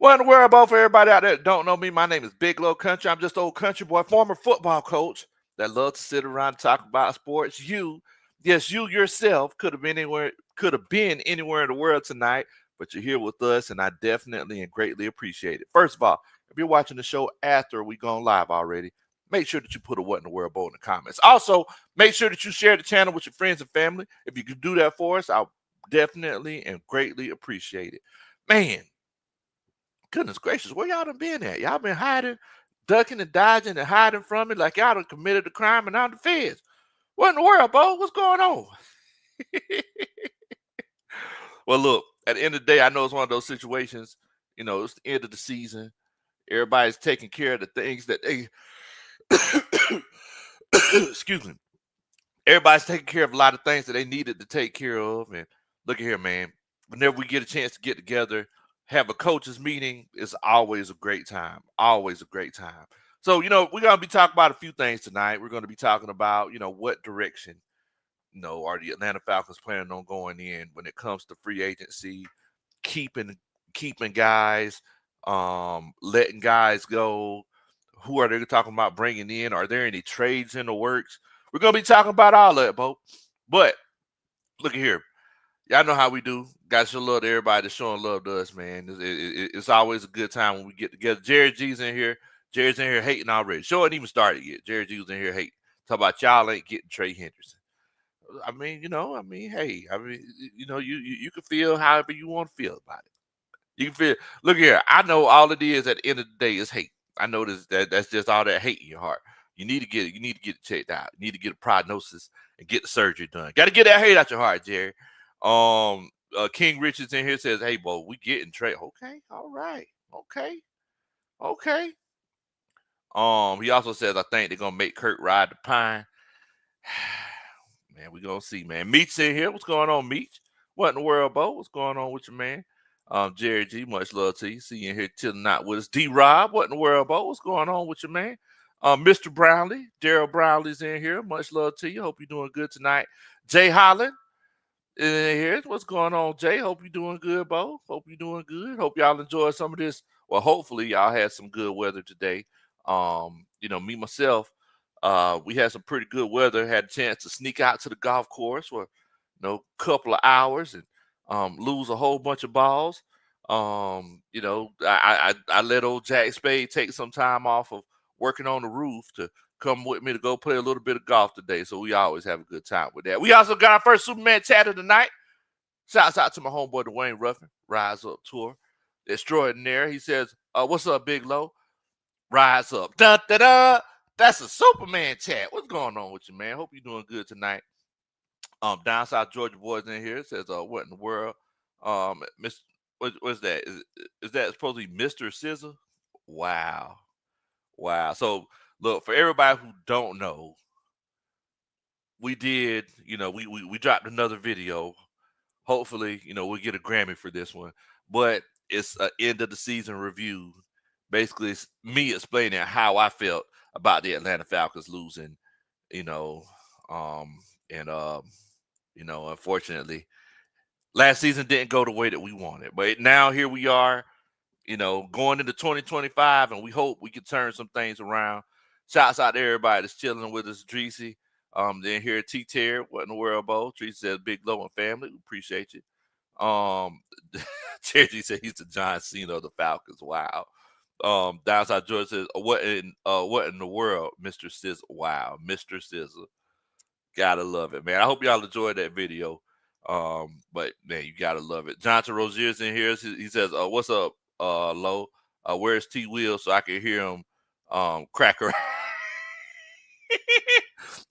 Well, in the world, about for everybody out there that don't know me, my name is Big Low Country. I'm just old country boy, former football coach that loves to sit around and talk about sports. Yes, you yourself could have been anywhere in the world tonight, but you're here with us, and I definitely and greatly appreciate it. First of all, if you're watching the show after we gone live already, make sure that you put a what in the world bowl in the comments. Also, make sure that you share the channel with your friends and family. If you could do that for us, I'll definitely and greatly appreciate it. Man, goodness gracious, where y'all done been at? Y'all been hiding, ducking and dodging and hiding from it like y'all done committed a crime and now the feds. What in the world, Bo? What's going on? Well, look, at the end of the day, I know it's one of those situations, it's the end of the season. Everybody's taking care of the things that they excuse me. Everybody's taking care of a lot of things that they needed to take care of. And look at here, man. Whenever we get a chance to get together, have a coaches meeting, it's always a great time. Always a great time. So, we're gonna be talking about a few things tonight. We're gonna be talking about, what direction, are the Atlanta Falcons planning on going in when it comes to free agency, keeping keeping guys, letting guys go. Who are they talking about bringing in? Are there any trades in the works? We're gonna be talking about all that, Bo. But look at here. Y'all know how we do. Got to show love to everybody that's showing love to us, man. It's always a good time when we get together. Jared G's in here. Jared's in here hating already. Show ain't even started yet. Jared G's in here hating. Talk about y'all ain't getting Trey Hendrickson. Hey, you can feel however you want to feel about it. You can feel. Look here. I know all it is at the end of the day is hate. I know that's just all that hate in your heart. You need to get it. You need to get it checked out. You need to get a prognosis and get the surgery done. Got to get that hate out your heart, Jerry. King Richards in here says, "Hey, Bo, we getting Trey. Okay, all right, okay, okay." He also says, "I think they're gonna make Kirk ride the pine." Man, we gonna see, man. Meech's in here. What's going on, Meech? What in the world, Bo? What's going on with you, man? Jerry G, much love to you. See you in here chilling out with us. D Rob, what in the world, Bo? What's going on with you, man? Mr. Brownlee, Daryl Brownlee's in here. Much love to you. Hope you're doing good tonight. Jay Holland in here. What's going on, Jay? Hope you're doing good, Bo. Hope you're doing good. Hope y'all enjoy some of this. Well, hopefully y'all had some good weather today. Me myself, we had some pretty good weather. Had a chance to sneak out to the golf course for couple of hours and lose a whole bunch of balls. I let old Jack Spade take some time off of working on the roof to come with me to go play a little bit of golf today. So we always have a good time with that. We also got our first Superman chat of the night. Shouts out to my homeboy Dwayne Ruffin, Rise Up Tour Extraordinaire. He says, what's up, Big Low? Rise up. Da da da. That's a Superman chat. What's going on with you, man? Hope you're doing good tonight. Down South Georgia boys in here says, what in the world? Miss, what's that? Is that supposed to be Mr. Scissor? Wow. Wow. So look, for everybody who don't know, we did, we dropped another video. Hopefully, we'll get a Grammy for this one. But it's an end of the season review. Basically, it's me explaining how I felt about the Atlanta Falcons losing, you know, and unfortunately, last season didn't go the way that we wanted. But now here we are, going into 2025, and we hope we can turn some things around. Shouts out to everybody that's chilling with us, Dreesy. Then here T Terry, what in the world, Bo? Dreesy says Big Low and family. We appreciate you. Terry said he's the John Cena of the Falcons. Wow. Downside George says, what in the world, Mr. Scissor? Wow, Mr. Scissor. Gotta love it, man. I hope y'all enjoyed that video. But man, you gotta love it. Johnson Rozier's in here. He says, what's up, Low? Where's T Will so I can hear him cracker.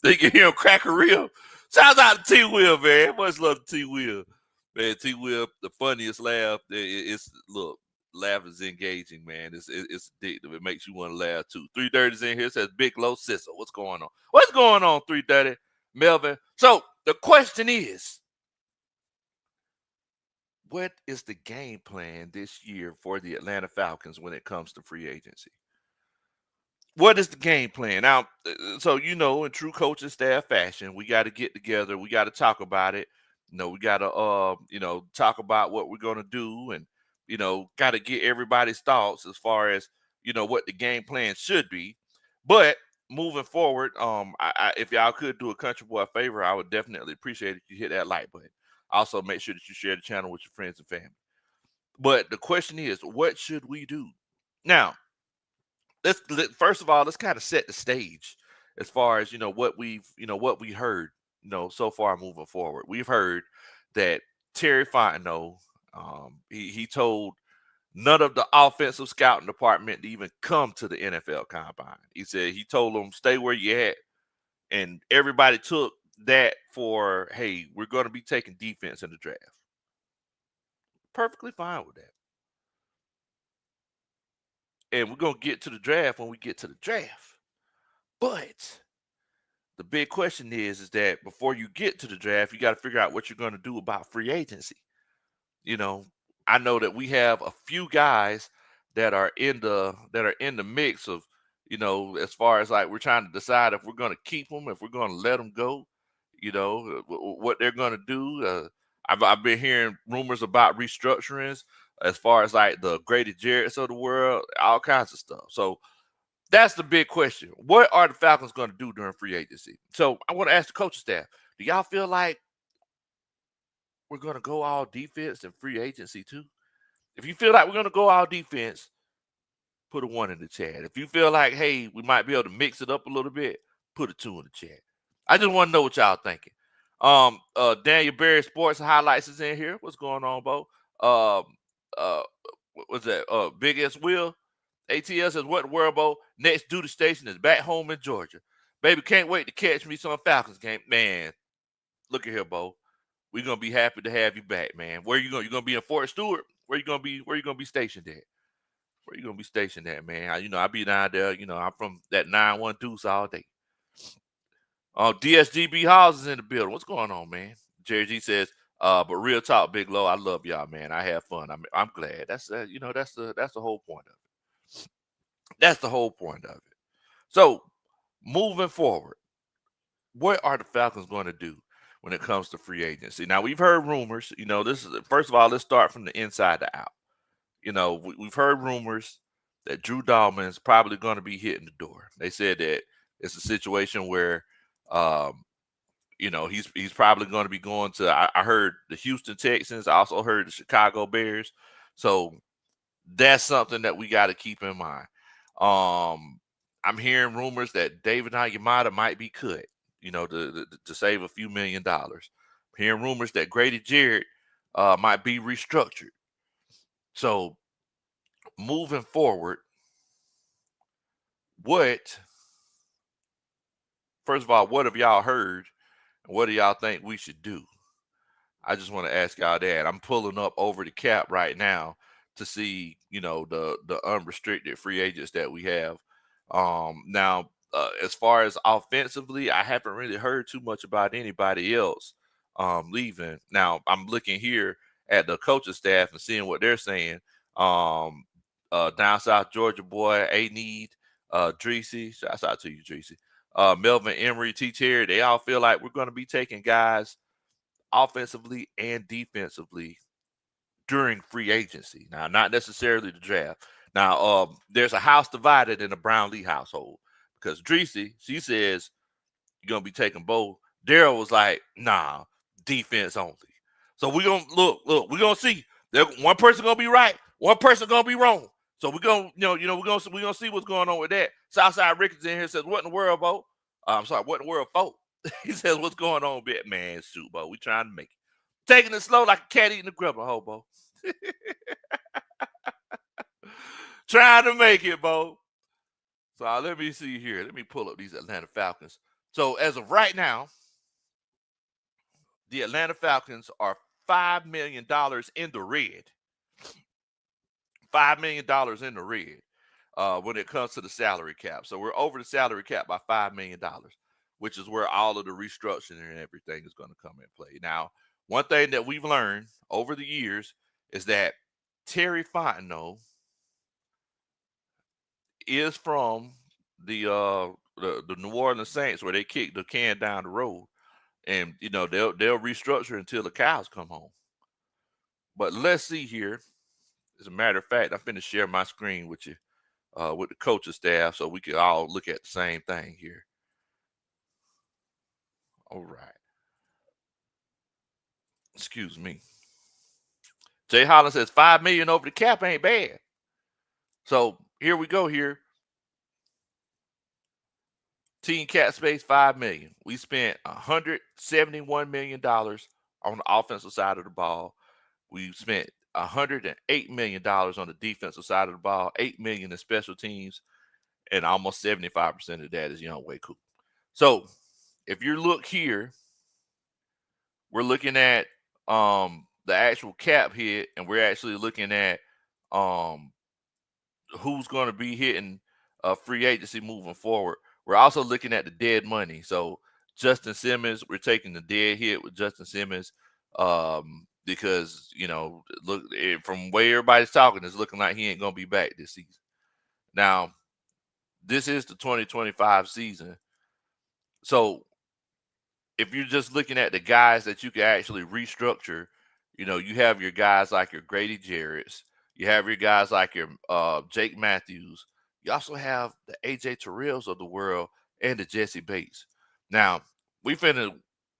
They can hear him crack a rib. Shout out to T Will, man. Much love to T Will. Man, T Will, the funniest laugh. It's look, laugh is engaging, man. It's addictive. It makes you want to laugh too. 330's in here says Big Low Sizzle. What's going on? What's going on, 330? Melvin. So the question is, what is the game plan this year for the Atlanta Falcons when it comes to free agency? What is the game plan? Now, so in true coaching staff fashion, we got to get together. We got to talk about it. We got to talk about what we're gonna do, and got to get everybody's thoughts as far as what the game plan should be. But moving forward, if y'all could do a country boy a favor, I would definitely appreciate it if you hit that like button. Also, make sure that you share the channel with your friends and family. But the question is, what should we do now? First of all, let's kind of set the stage as far as what we heard so far moving forward. We've heard that Terry Fontenot, he told none of the offensive scouting department to even come to the NFL combine. He said he told them stay where you at, and everybody took that for, hey, we're going to be taking defense in the draft. Perfectly fine with that. And we're going to get to the draft when we get to the draft. But the big question is that before you get to the draft, you got to figure out what you're going to do about free agency. You know, I know that we have a few guys that are in the mix of, as far as like we're trying to decide if we're going to keep them, if we're going to let them go, what they're going to do. I've been hearing rumors about restructurings as far as like the Grady Jarrett's of the world, all kinds of stuff. So that's the big question. What are the Falcons going to do during free agency? So I want to ask the coaching staff, do y'all feel like we're going to go all defense in free agency too? If you feel like we're going to go all defense, put a 1 in the chat. If you feel like, hey, we might be able to mix it up a little bit, put a 2 in the chat. I just want to know what y'all thinking. Daniel Berry Sports Highlights is in here. What's going on, Bo? What's that? Big S Will. ATL says, what in the world, Bo? Next duty station is back home in Georgia. Baby, can't wait to catch me some Falcons game. Man, look at here, Bo. We're gonna be happy to have you back, man. Where you going? You gonna be in Fort Stewart? Where you gonna be stationed at? Where you gonna be stationed at, man? I'll be down there. I'm from that 912 all day. DSGB Halls is in the building. What's going on, man? Jerry G says, but real talk, Big Low, I love y'all, man. I have fun. I'm glad. That's that's the whole point of it. That's the whole point of it. So moving forward, what are the Falcons going to do when it comes to free agency? Now we've heard rumors. This is first of all, let's start from the inside to out. We've heard rumors that Drew Dalman's probably going to be hitting the door. They said that it's a situation where, he's probably going to be going to. I heard the Houston Texans. I also heard the Chicago Bears. So that's something that we got to keep in mind. I'm hearing rumors that David Onyemata might be cut, to save a few $1,000,000. I'm hearing rumors that Grady Jarrett might be restructured. So moving forward, first of all, what have y'all heard? And what do y'all think we should do? I just want to ask y'all that. I'm pulling up over the cap right now to see, the unrestricted free agents that we have. Now, as far as offensively, I haven't really heard too much about anybody else leaving. Now, I'm looking here at the coaching staff and seeing what they're saying. Down South Georgia boy, A-Need, Dreesy, shouts out to you, Dreesy. Melvin Emery, T. Terry, they all feel like we're going to be taking guys offensively and defensively during free agency. Now, not necessarily the draft. Now, there's a house divided in the Brownlee household because Dreesy, she says you're gonna be taking both. Daryl was like, nah, defense only. So we're gonna we're gonna see. One person gonna be right, one person gonna be wrong. So we're gonna, we're gonna see what's going on with that. Southside Ricketts in here says, what in the world, Bo? I'm sorry, what in the world, folk? He says, what's going on, bit man? Shoot, Bo. We trying to make it. Taking it slow like a cat eating a grubber, hobo. Trying to make it, Bo. So let me see here. Let me pull up these Atlanta Falcons. So as of right now, the Atlanta Falcons are $5 million in the red. $5 million in the red when it comes to the salary cap. So we're over the salary cap by $5 million, which is where all of the restructuring and everything is going to come in play. Now, one thing that we've learned over the years is that Terry Fontenot is from the New Orleans Saints, where they kick the can down the road, and they'll restructure until the cows come home. But let's see here. As a matter of fact, I'm finna share my screen with you, with the coaching staff, so we can all look at the same thing here. All right. Excuse me. Jay Holland says $5 million over the cap ain't bad. So here we go. Here, team cap space $5 million. We spent $171 million on the offensive side of the ball. We spent $108 million on the defensive side of the ball. $8 million in special teams, and almost 75% of that is Young Way Cool. So if you look here, we're looking at the actual cap hit, and we're actually looking at um who's going to be hitting free agency moving forward. We're also looking at the dead money. So Justin Simmons, we're taking the dead hit with Justin Simmons, because look, from where everybody's talking, it's looking like he ain't going to be back this season. Now, this is the 2025 season. So if you're just looking at the guys that you can actually restructure, you have your guys like your Grady Jarrett's, you have your guys like your Jake Matthews. You also have the AJ Terrells of the world and the Jesse Bates. Now, we finna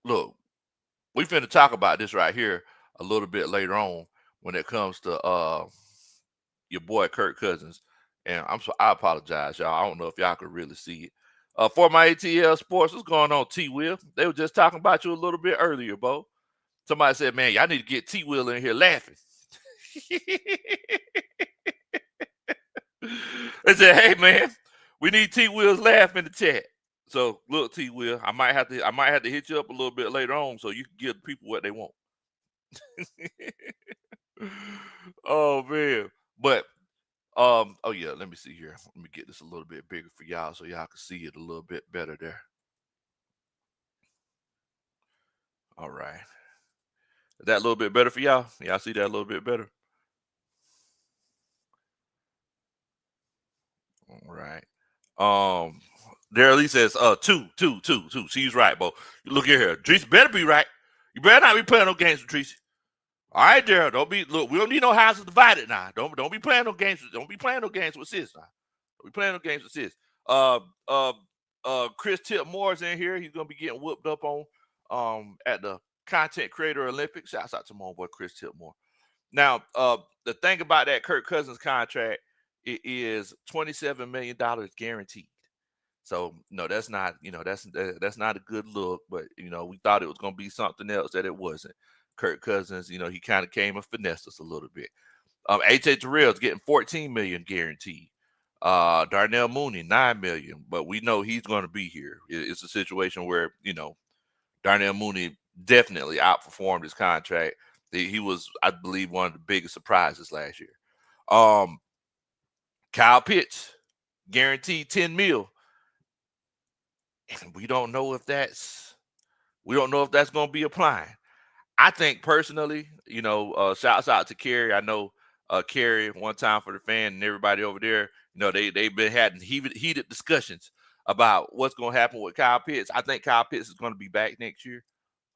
look, we finna talk about this right here a little bit later on when it comes to your boy Kirk Cousins. And I apologize, y'all. I don't know if y'all could really see it. For my ATL Sports, what's going on, T Will? They were just talking about you a little bit earlier, Bo. Somebody said, man, y'all need to get T Will in here laughing. They said, hey man, we need T Will's laugh in the chat. So look, T Will, I might have to hit you up a little bit later on so you can give people what they want. Oh man. But oh yeah, let me see here. Let me get this a little bit bigger for y'all so y'all can see it a little bit better there. All right. Is that a little bit better for y'all? Y'all see that a little bit better? All right. Daryl Lee says, two. She's right, Bo. Look at here. Tracy better be right. You better not be playing no games with Tracy. All right, Daryl. We don't need no houses divided now. Don't be playing no games. Don't be playing no games with sis now. Don't be playing no games with sis. Uh uh Chris Tip Moore's in here. He's gonna be getting whooped up on at the Content Creator Olympics. Shouts out to my boy Chris Tip Moore. Now, the thing about that Kirk Cousins contract, it is $27 million guaranteed. So no, that's not, that's not a good look. But we thought it was gonna be something else that it wasn't. Kirk Cousins, he kind of came and finessed us a little bit. AJ Terrell is getting $14 million guaranteed. Darnell Mooney, $9 million, but we know he's going to be here. It's a situation where Darnell Mooney definitely outperformed his contract. He was, I believe, one of the biggest surprises last year. Kyle Pitts, guaranteed $10 million. And we don't know if that's going to be applying. I think personally, shouts out to Kerry. I know Kerry one time for the fan and everybody over there. They've been having heated discussions about what's going to happen with Kyle Pitts. I think Kyle Pitts is going to be back next year.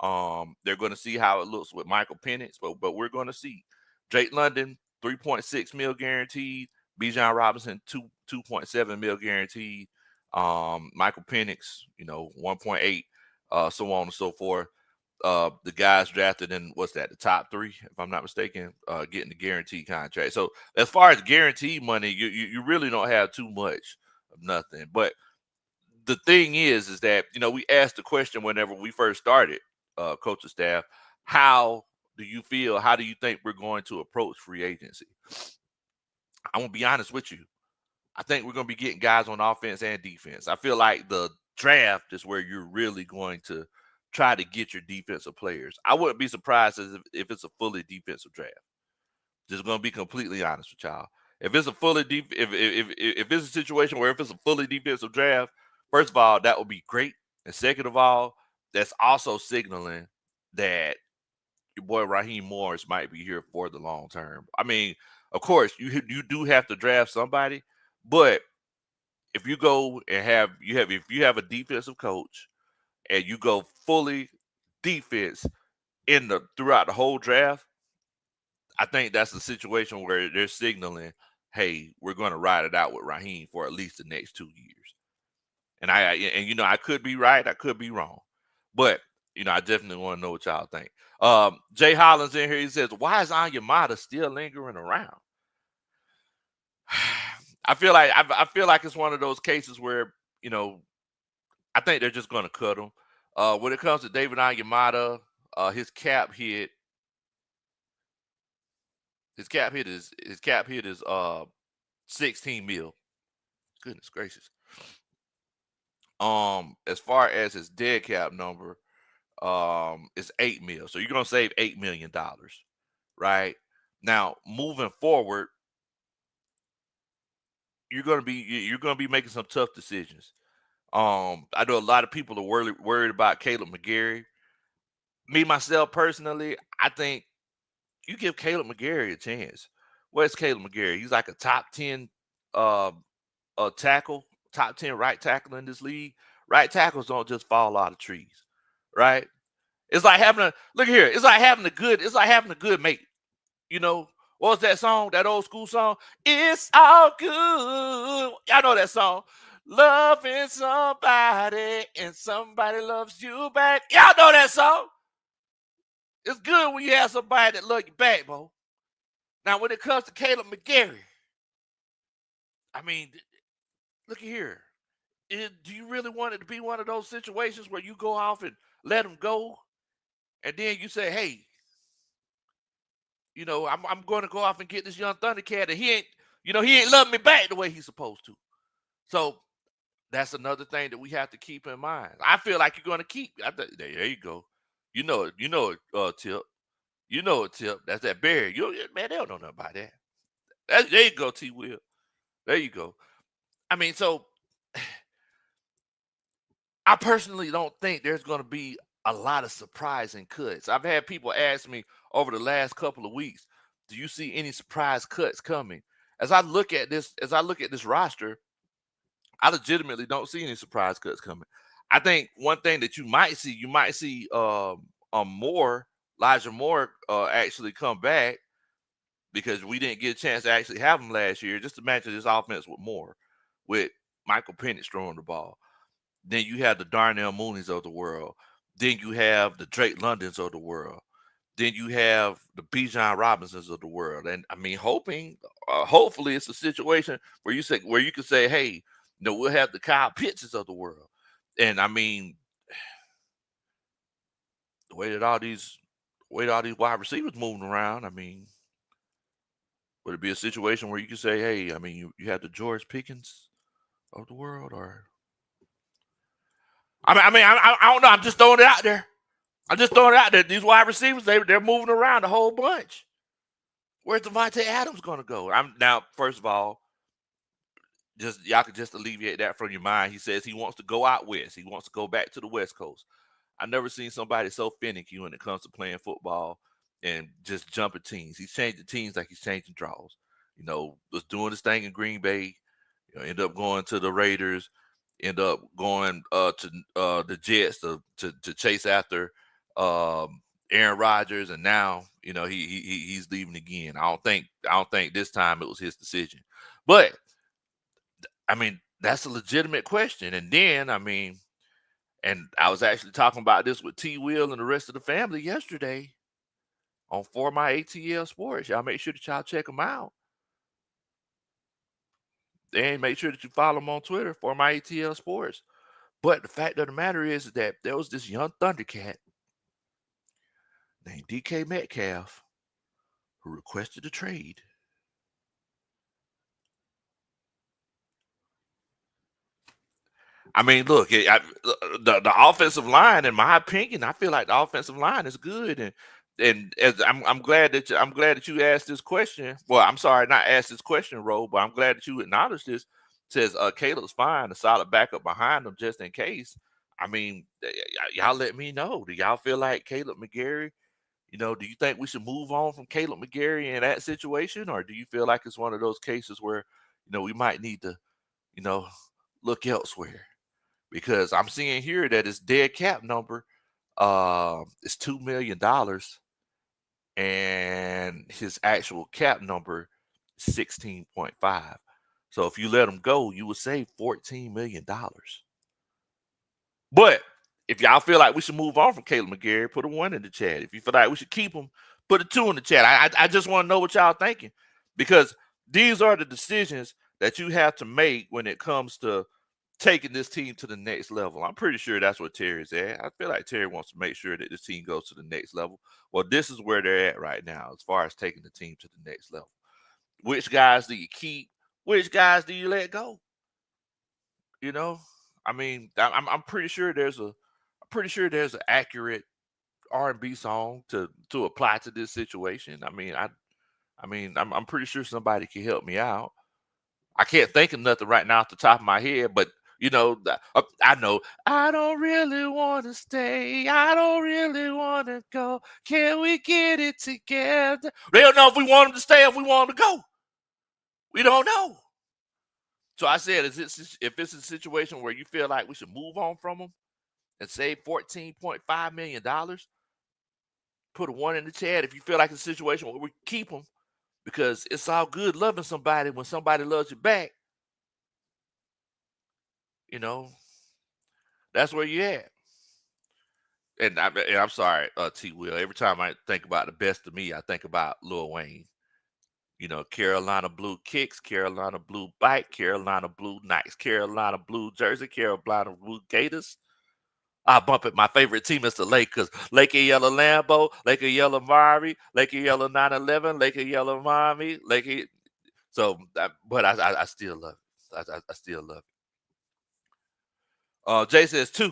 They're going to see how it looks with Michael Penix, but we're going to see. Drake London, $3.6 million guaranteed. Bijan Robinson, 2.7 million guaranteed. Michael Penix, 1.8, so on and so forth. The guys drafted in the top 3, if I'm not mistaken, getting the guaranteed contract. So as far as guaranteed money, you really don't have too much of nothing. But the thing is that we asked the question whenever we first started, coaching staff, how do you feel? How do you think we're going to approach free agency? I'm gonna be honest with you. I think we're going to be getting guys on offense and defense. I feel like the draft is where you're really going to try to get your defensive players. I wouldn't be surprised if it's a fully defensive draft. Just going to be completely honest with y'all. If it's a fully if it's a situation where if it's a fully defensive draft, first of all, that would be great. And second of all, that's also signaling that your boy Raheem Morris might be here for the long term. I mean, of course, you do have to draft somebody, but if you go and if you have a defensive coach and you go fully defense throughout the whole draft, I think that's the situation where they're signaling, hey, we're going to ride it out with Raheem for at least the next 2 years. And I could be right, I could be wrong, but I definitely want to know what y'all think. Jay Hollins in here. He says, "Why is Onyemata still lingering around?" I feel like it's one of those cases where I think they're just going to cut him. When it comes to David Onyemata, his cap hit is 16 mil. Goodness gracious. As far as his dead cap number, it's 8 mil. So you're gonna save $8 million, right? Now, moving forward, you're gonna be making some tough decisions. I know a lot of people are worried about Caleb McGarry. Me myself personally, I think you give Caleb McGarry a chance. Where's Caleb McGarry? He's like a top 10 uh, tackle, top 10 right tackle in this league. Right tackles don't just fall out of trees, right? It's like having a look here. It's like having a good. It's like having a good mate. What was that song? That old school song? It's all good. Y'all know that song. Loving somebody and somebody loves you back. Y'all know that song. It's good when you have somebody that loves you back, bro. Now, when it comes to Caleb McGarry, I mean, look here. Do you really want it to be one of those situations where you go off and let him go, and then you say, "Hey, I'm going to go off and get this young Thundercat, and he ain't loving me back the way he's supposed to." So that's another thing that we have to keep in mind. I feel like you're going to keep. There you go. Tip. Tip. That's that Barry. Man, they don't know nothing about that. There you go, T. Will. There you go. I mean, so I personally don't think there's going to be a lot of surprising cuts. I've had people ask me over the last couple of weeks, "Do you see any surprise cuts coming?" As I look at this roster, I legitimately don't see any surprise cuts coming. I think one thing that you might see Elijah Moore actually come back, because we didn't get a chance to actually have him last year. Just imagine this offense with Moore, with Michael Penix throwing the ball. Then you have the Darnell Moonies of the world. Then you have the Drake Londons of the world. Then you have the Bijan Robinsons of the world. And I mean, hopefully it's a situation where you can say, "Hey, we'll have the Kyle Pittses of the world." And I mean, the way that all these wide receivers moving around, I mean, would it be a situation where you can say, "Hey, I mean, you have the George Pickens of the world," or I don't know. I'm just throwing it out there. I'm just throwing it out there. These wide receivers, they're moving around a whole bunch. Where's Devontae Adams going to go? Now, first of all, just y'all could just alleviate that from your mind. He says he wants to go out west. He wants to go back to the West Coast. I've never seen somebody so finicky when it comes to playing football and just jumping teams. He's changing teams like he's changing draws. Was doing his thing in Green Bay. End up going to the Raiders. End up going to the Jets to chase after Aaron Rodgers, and now he's leaving again. I don't think this time it was his decision, but I mean that's a legitimate question. And then and I was actually talking about this with T. Will and the rest of the family yesterday on For My ATL Sports. Y'all make sure that y'all check them out. And make sure that you follow them on Twitter, For My ATL Sports. But the fact of the matter is that there was this young Thundercat named DK Metcalf who requested a trade. I mean, look, the offensive line, in my opinion, I feel like the offensive line is good, and as I'm glad that you asked this question. Well, I'm sorry, not asked this question, Ro, but I'm glad that you acknowledged this. Says Caleb's fine, a solid backup behind him just in case. I mean, y'all let me know. Do y'all feel like Caleb McGarry? Do you think we should move on from Caleb McGarry in that situation, or do you feel like it's one of those cases where we might need to you know look elsewhere? Because I'm seeing here that his dead cap number is $2 million, and his actual cap number is 16.5. So if you let him go, you would save $14 million. But if y'all feel like we should move on from Caleb McGarry, put a 1 in the chat. If you feel like we should keep him, put a 2 in the chat. I just want to know what y'all thinking, because these are the decisions that you have to make when it comes to taking this team to the next level. I'm pretty sure that's what Terry's at. I feel like Terry wants to make sure that this team goes to the next level. Well, this is where they're at right now as far as taking the team to the next level. Which guys do you keep? Which guys do you let go? You know, I mean, I'm pretty sure there's an accurate R&B song to apply to this situation. I'm pretty sure somebody can help me out. I can't think of nothing right now off the top of my head, but I know I don't really want to stay. I don't really want to go. Can we get it together? They don't know if we want them to stay, if we want them to go. We don't know. So I said, if it's a situation where you feel like we should move on from them and save $14.5 million, put a 1 in the chat. If you feel like it's a situation where we keep them, because it's all good loving somebody when somebody loves you back. You know, that's where you at. And I'm sorry, T. Will. Every time I think about the best of me, I think about Lil Wayne. You know, Carolina blue kicks, Carolina blue bike, Carolina blue Nikes, Carolina blue jersey, Carolina blue Gators. I bump it. My favorite team is the Lakers. Laker yellow Lambo, Laker yellow Mari, Laker yellow 911, Laker yellow Miami, Laker. So, but I still love it. I still love it. Jay says 2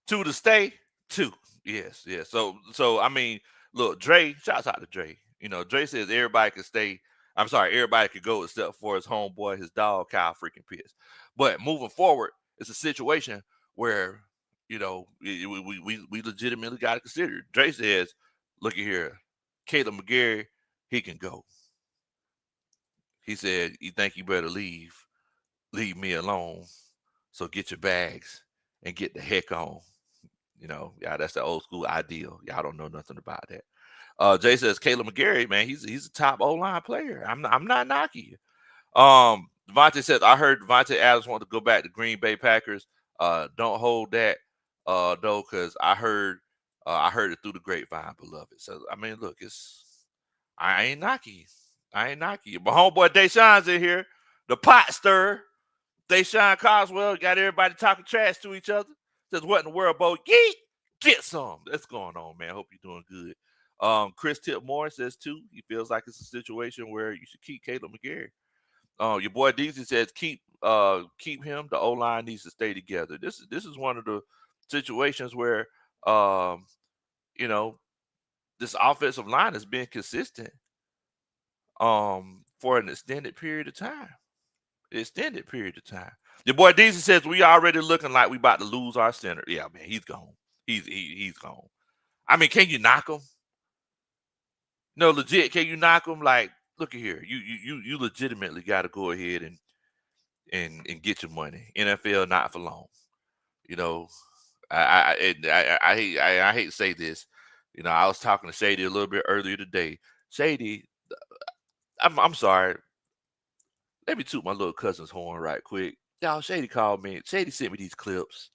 to stay. 2. Yes. So I mean, look, Dre. Shouts out to Dre. You know, Dre says everybody can stay. I'm sorry, everybody could go except for his homeboy, his dog, Kyle freaking Pitts. But moving forward, it's a situation where we legitimately got to consider it. Dre says, look at here, Caleb McGarry, he can go. He said, you think you better leave me alone. So get your bags and get the heck on. Yeah, that's the old school ideal. Y'all don't know nothing about that. Jay says Caleb McGarry, man, he's a top O-line player. I'm not knocking you. Devontae says, I heard Devontae Adams want to go back to Green Bay Packers. Don't hold that though, because I heard it through the grapevine, beloved. So I mean, look, I ain't knocking you. I ain't knocking you. My homeboy Deshaun's in here, the pot stirrer. Deshaun Coswell got everybody talking trash to each other. Says, what in the world, Bo? Yeet! Get some. That's going on, man. Hope you're doing good. Chris Tipmore says, too, he feels like it's a situation where you should keep Caleb McGarry. Your boy Deezy says, keep him. The O-line needs to stay together. This is one of the situations where, this offensive line has been consistent for an extended period of time. Your boy Deezy says, we already looking like we about to lose our center. Yeah, man, he's gone. He's gone. I mean, can you knock him? No, legit, can you knock him? Like, look at here. You legitimately got to go ahead and get your money. NFL not for long. I hate to say this. I was talking to Shady a little bit earlier today. Shady, I'm sorry. Let me toot my little cousin's horn right quick. Y'all, Shady called me. Shady sent me these clips.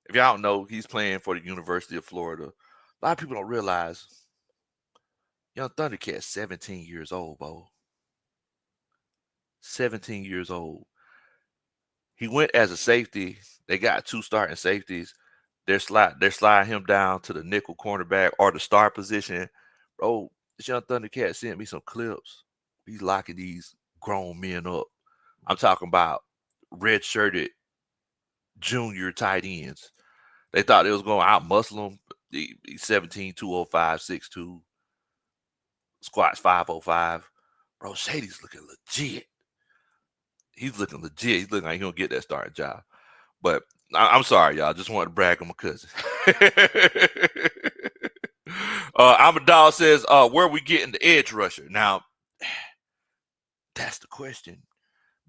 If y'all don't know, he's playing for the University of Florida. A lot of people don't realize young Thundercat's 17 years old, Bo. 17 years old. He went as a safety. They got 2 starting safeties. They're sliding him down to the nickel cornerback or the star position. Bro, this young Thundercat sent me some clips. He's locking these grown men up. I'm talking about red-shirted junior tight ends. They thought they was going to out-muscle him. He's 17, 205, 6'2", squats 505. Bro, Shady's looking legit. He's looking legit. He's looking like he'll get that starting job. But I'm sorry, y'all. Just wanted to brag on my cousin. Amadal says, where we getting the edge rusher? Now, that's the question.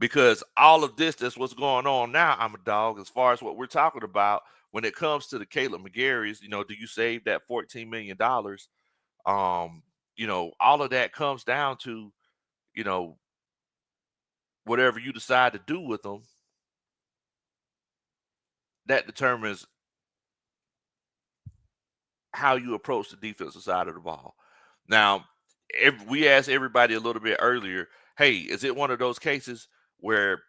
Because all of that's what's going on now, I'm a dog, as far as what we're talking about when it comes to the Caleb McGarry's, do you save that $14 million All of that comes down to, you know, whatever you decide to do with them, that determines how you approach the defensive side of the ball. Now, if we asked everybody a little bit earlier, hey, is it one of those cases where,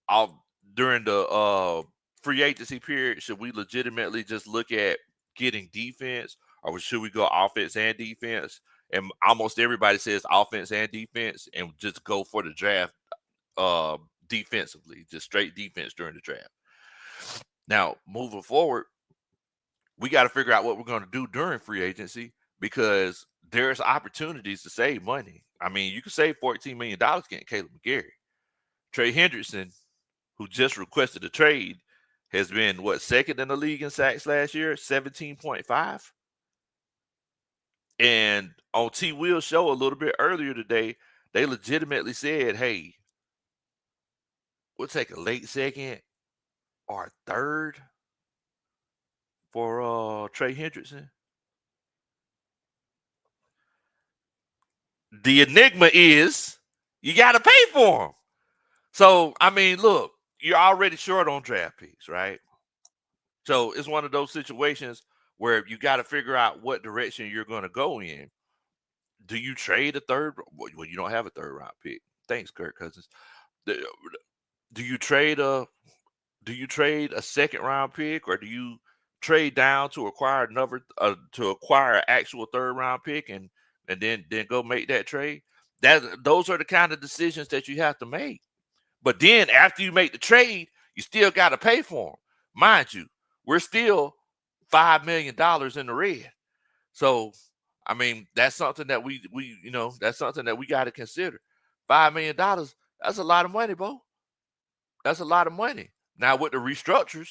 all during the free agency period, should we legitimately just look at getting defense, or should we go offense and defense? And almost everybody says offense and defense, and just go for the draft defensively, just straight defense during the draft. Now, moving forward, we got to figure out what we're going to do during free agency, because there's opportunities to save money. I mean, you can save $14 million getting Caleb McGarry. Trey Hendrickson, who just requested a trade, has been second in the league in sacks last year, 17.5. And on T. Will's show a little bit earlier today, they legitimately said, hey, we'll take a late second or third for Trey Hendrickson. The enigma is you got to pay for him. So, I mean, look, you're already short on draft picks, right? So it's one of those situations where you got to figure out what direction you're going to go in. Do you trade a third? Well, you don't have a third round pick. Thanks, Kirk Cousins. Do you trade a second round pick, or do you trade down to acquire actual third round pick and then go make that trade? Those are the kind of decisions that you have to make. But then after you make the trade, you still got to pay for them. Mind you, we're still $5 million in the red. So, I mean, that's something that we got to consider. $5 million, that's a lot of money, Bo. That's a lot of money. Now with the restructures,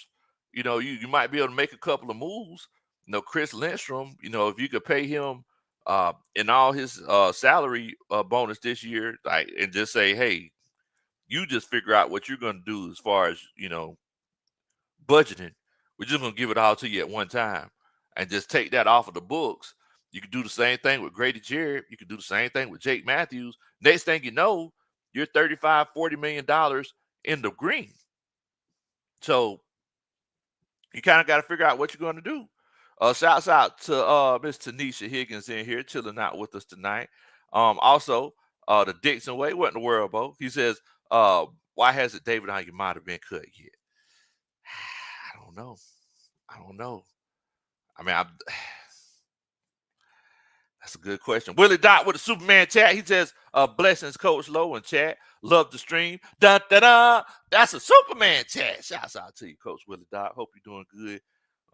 you might be able to make a couple of moves. Chris Lindstrom, if you could pay him in all his salary bonus this year, like, and just say, hey, you just figure out what you're going to do as far as, budgeting. We're just going to give it all to you at one time and just take that off of the books. You can do the same thing with Grady Jarrett. You can do the same thing with Jake Matthews. Next thing you know, you're $35-40 million in the green. So you kind of got to figure out what you're going to do. Shouts out to Miss Tanisha Higgins in here, chilling out with us tonight. Also, the Dixon way, what in the world, Bo? He says, why hasn't David Onyemata been cut yet? I don't know. I mean, that's a good question. Willie Dot with the Superman chat. He says, blessings, Coach Lowe and chat. Love the stream. Da da da. That's a Superman chat. Shouts out to you, Coach Willie Dot. Hope you're doing good.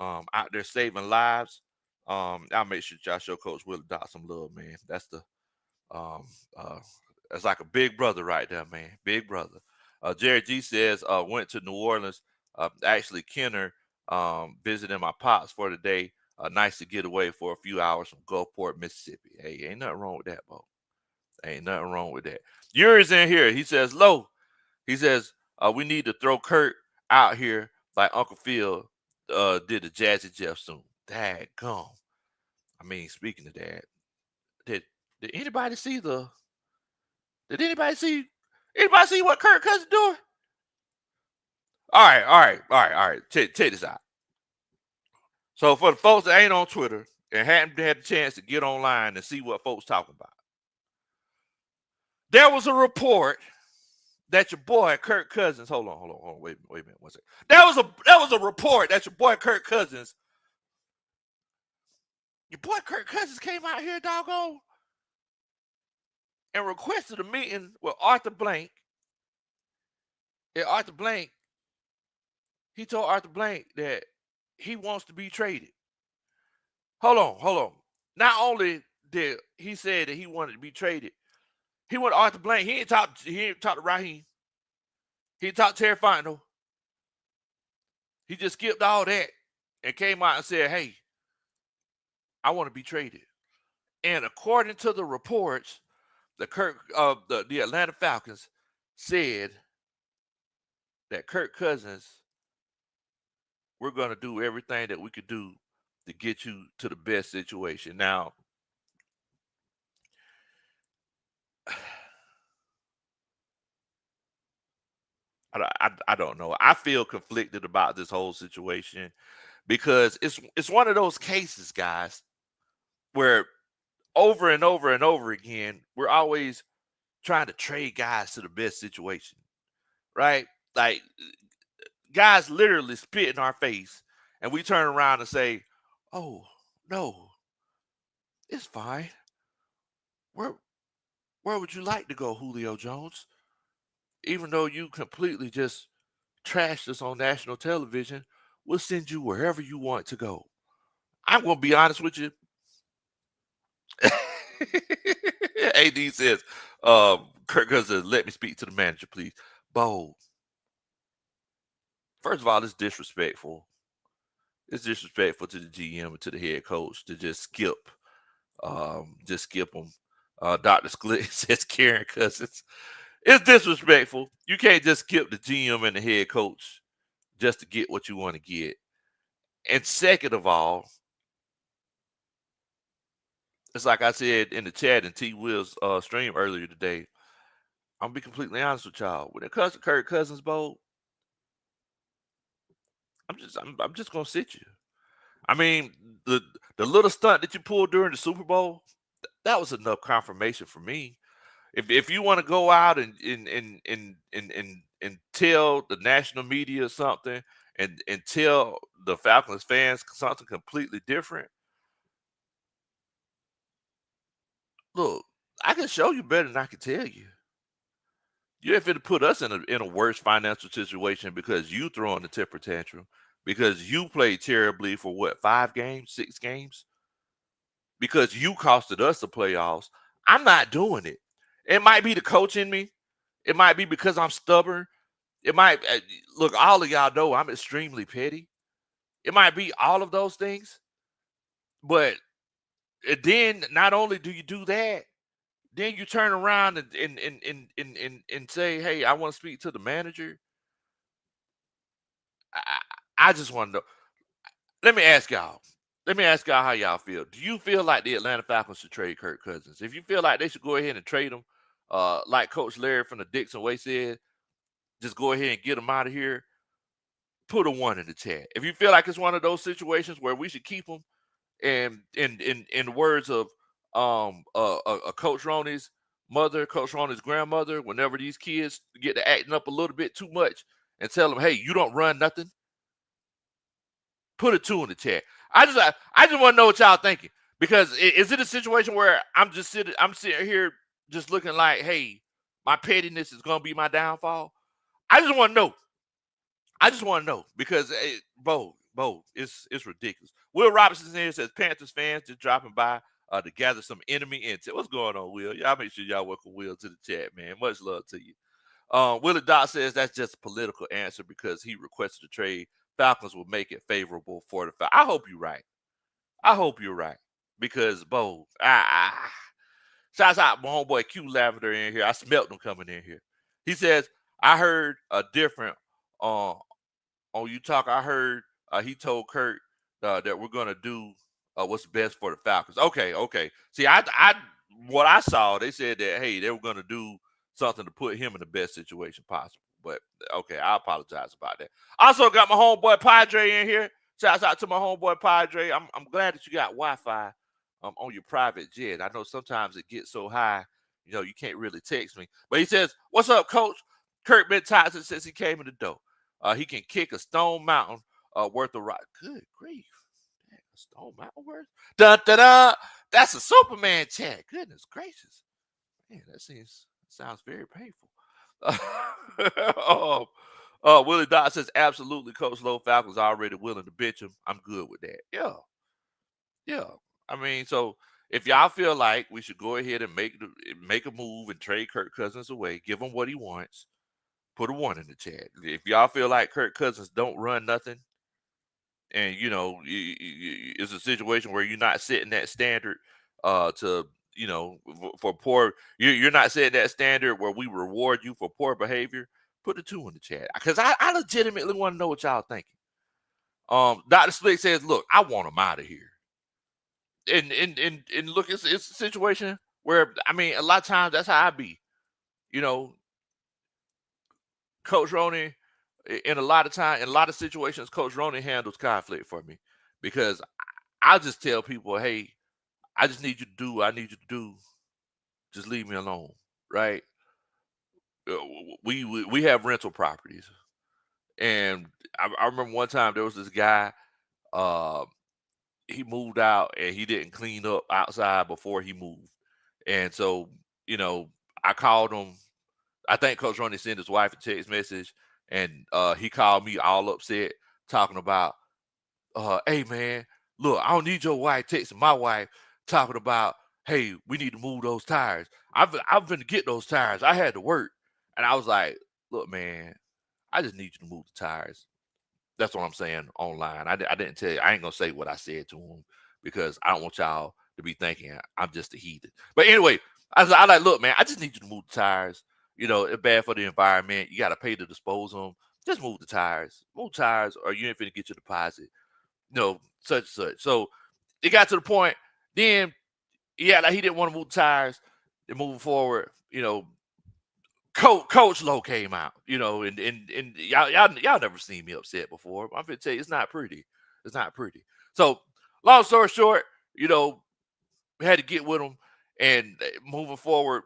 Out there saving lives. I'll make sure y'all show Coach Willie Dot some love, man. That's that's like a big brother right there, man. Big brother. Jared G says, went to New Orleans. Actually, Kenner visiting my pops for the day. Nice to get away for a few hours from Gulfport, Mississippi. Hey, ain't nothing wrong with that, Bo. Ain't nothing wrong with that. Yuri's in here. He says, Low. He says, we need to throw Kurt out here like Uncle Phil did to Jazzy Jeff soon. Daggone. I mean, speaking of that, did anybody see what Kirk Cousins doing? All right. Check this out. So for the folks that ain't on Twitter and hadn't had the chance to get online and see what folks talking about, there was a report that your boy Kirk Cousins. Hold on. Wait a minute. One second. There was a report that your boy Kirk Cousins. Your boy Kirk Cousins came out here, doggone, and requested a meeting with Arthur Blank. And Arthur Blank, he told Arthur Blank that he wants to be traded. Hold on. Not only did he say that he wanted to be traded, he went to Arthur Blank. He ain't talked to Raheem. He didn't talk to Terry Fontenot. He just skipped all that and came out and said, hey, I want to be traded. And according to the reports, the Atlanta Falcons said that Kirk Cousins, we're going to do everything that we could do to get you to the best situation. Now, I don't know. I feel conflicted about this whole situation because it's one of those cases, guys, where over and over and over again, we're always trying to trade guys to the best situation, right? Like guys literally spit in our face, and we turn around and say, "Oh no, it's fine. Where where would you like to go, Julio Jones? Even though you completely just trashed us on national television, we'll send you wherever you want to go." I'm gonna be honest with you. AD says, Kirk Cousins, let me speak to the manager, please. Bo, first of all, it's disrespectful. It's disrespectful to the GM and to the head coach to just skip them. Dr. Sklit says Karen Cousins. It's disrespectful. You can't just skip the GM and the head coach just to get what you want to get. And second of all, it's like I said in the chat in T Will's stream earlier today. I'm gonna be completely honest with y'all. When it comes to Kirk Cousins, Bo, I'm just gonna sit you. I mean, the the little stunt that you pulled during the Super Bowl, that was enough confirmation for me. If you want to go out and tell the national media something and tell the Falcons fans something completely different, look, I can show you better than I can tell you. You have to put us in a worse financial situation because you throwing the temper tantrum, because you played terribly for what, 5 games, 6 games, because you costed us the playoffs. I'm not doing it. It might be the coach in me. It might be because I'm stubborn. It might look. All of y'all know I'm extremely petty. It might be all of those things, but then not only do you do that, then you turn around and say, "Hey, I want to speak to the manager." I just want to know. Let me ask y'all. Let me ask y'all how y'all feel. Do you feel like the Atlanta Falcons should trade Kirk Cousins? If you feel like they should go ahead and trade him, like Coach Larry from the Dixon Way said, just go ahead and get him out of here. Put a 1 in the chat. If you feel like it's one of those situations where we should keep him, and in the words of Coach Roney's mother, Coach Roney's grandmother, whenever these kids get to acting up a little bit too much, and tell them, "Hey, you don't run nothing." Put a 2 in the chat. I just want to know what y'all thinking, because is it a situation where I'm sitting here just looking like, "Hey, my pettiness is gonna be my downfall." I just want to know. I just want to know because Bo, it's ridiculous. Will Robinson here says Panthers fans just dropping by to gather some enemy intel. What's going on, Will? Y'all make sure y'all welcome Will to the chat, man. Much love to you. Willie Dot says that's just a political answer because he requested a trade. Falcons will make it favorable for the Falcons. I hope you're right. I hope you're right because Bo, shouts out my homeboy Q Lavender in here. I smelt him coming in here. He says I heard a different uh, on You Talk, I heard he told Kurt that we're gonna do what's best for the Falcons. Okay, okay. See, I what I saw, they said that hey, they were gonna do something to put him in the best situation possible. But okay, I apologize about that. Also got my homeboy Padre in here. Shouts out to my homeboy Padre. I'm glad that you got Wi-Fi on your private jet. I know sometimes it gets so high, you can't really text me. But he says, "What's up, Coach?" Kurt been toxic since he came in the door. He can kick a stone mountain worth of rock. Good grief. Dang, a stone mountain worth? Da da da. That's a Superman chant. Goodness gracious. Man, sounds very painful. um, Willie Dot says, absolutely, Coach Low Falcons already willing to bitch him. I'm good with that. Yeah. Yeah. I mean, so if y'all feel like we should go ahead and make a move and trade Kirk Cousins away, give him what he wants, put a 1 in the chat. If y'all feel like Kirk Cousins don't run nothing, and it's a situation where you're not setting that standard to for poor, you're not setting that standard where we reward you for poor behavior. Put a 2 in the chat because I legitimately want to know what y'all thinking. Dr. Slick says, "Look, I want him out of here." And look, it's a situation where I mean, a lot of times that's how I be. You know, Coach Roney, in a lot of situations, Coach Roney handles conflict for me because I just tell people, hey, I just need you to do what I need you to do. Just leave me alone, right? We have rental properties, and I remember one time there was this guy. Uh, he moved out and he didn't clean up outside before he moved, and so you know I called him. I think Coach Roney sent his wife a text message, and he called me all upset, talking about, "Hey man, look, I don't need your wife texting my wife talking about, hey, we need to move those tires. I've been to get those tires. I had to work." And I was like, "Look, man, I just need you to move the tires." That's what I'm saying online. I didn't tell you. I ain't gonna say what I said to him because I don't want y'all to be thinking I'm just a heathen. But anyway, I like, look, man, I just need you to move the tires. It's bad for the environment. You got to pay to dispose of them. Just move the tires. Move tires, or you ain't finna get your deposit. Such and such. So it got to the point. Then, yeah, like he didn't want to move the tires. And moving forward, Coach Low came out, and y'all never seen me upset before. I'm gonna tell you, it's not pretty. It's not pretty. So, long story short, we had to get with him, and moving forward,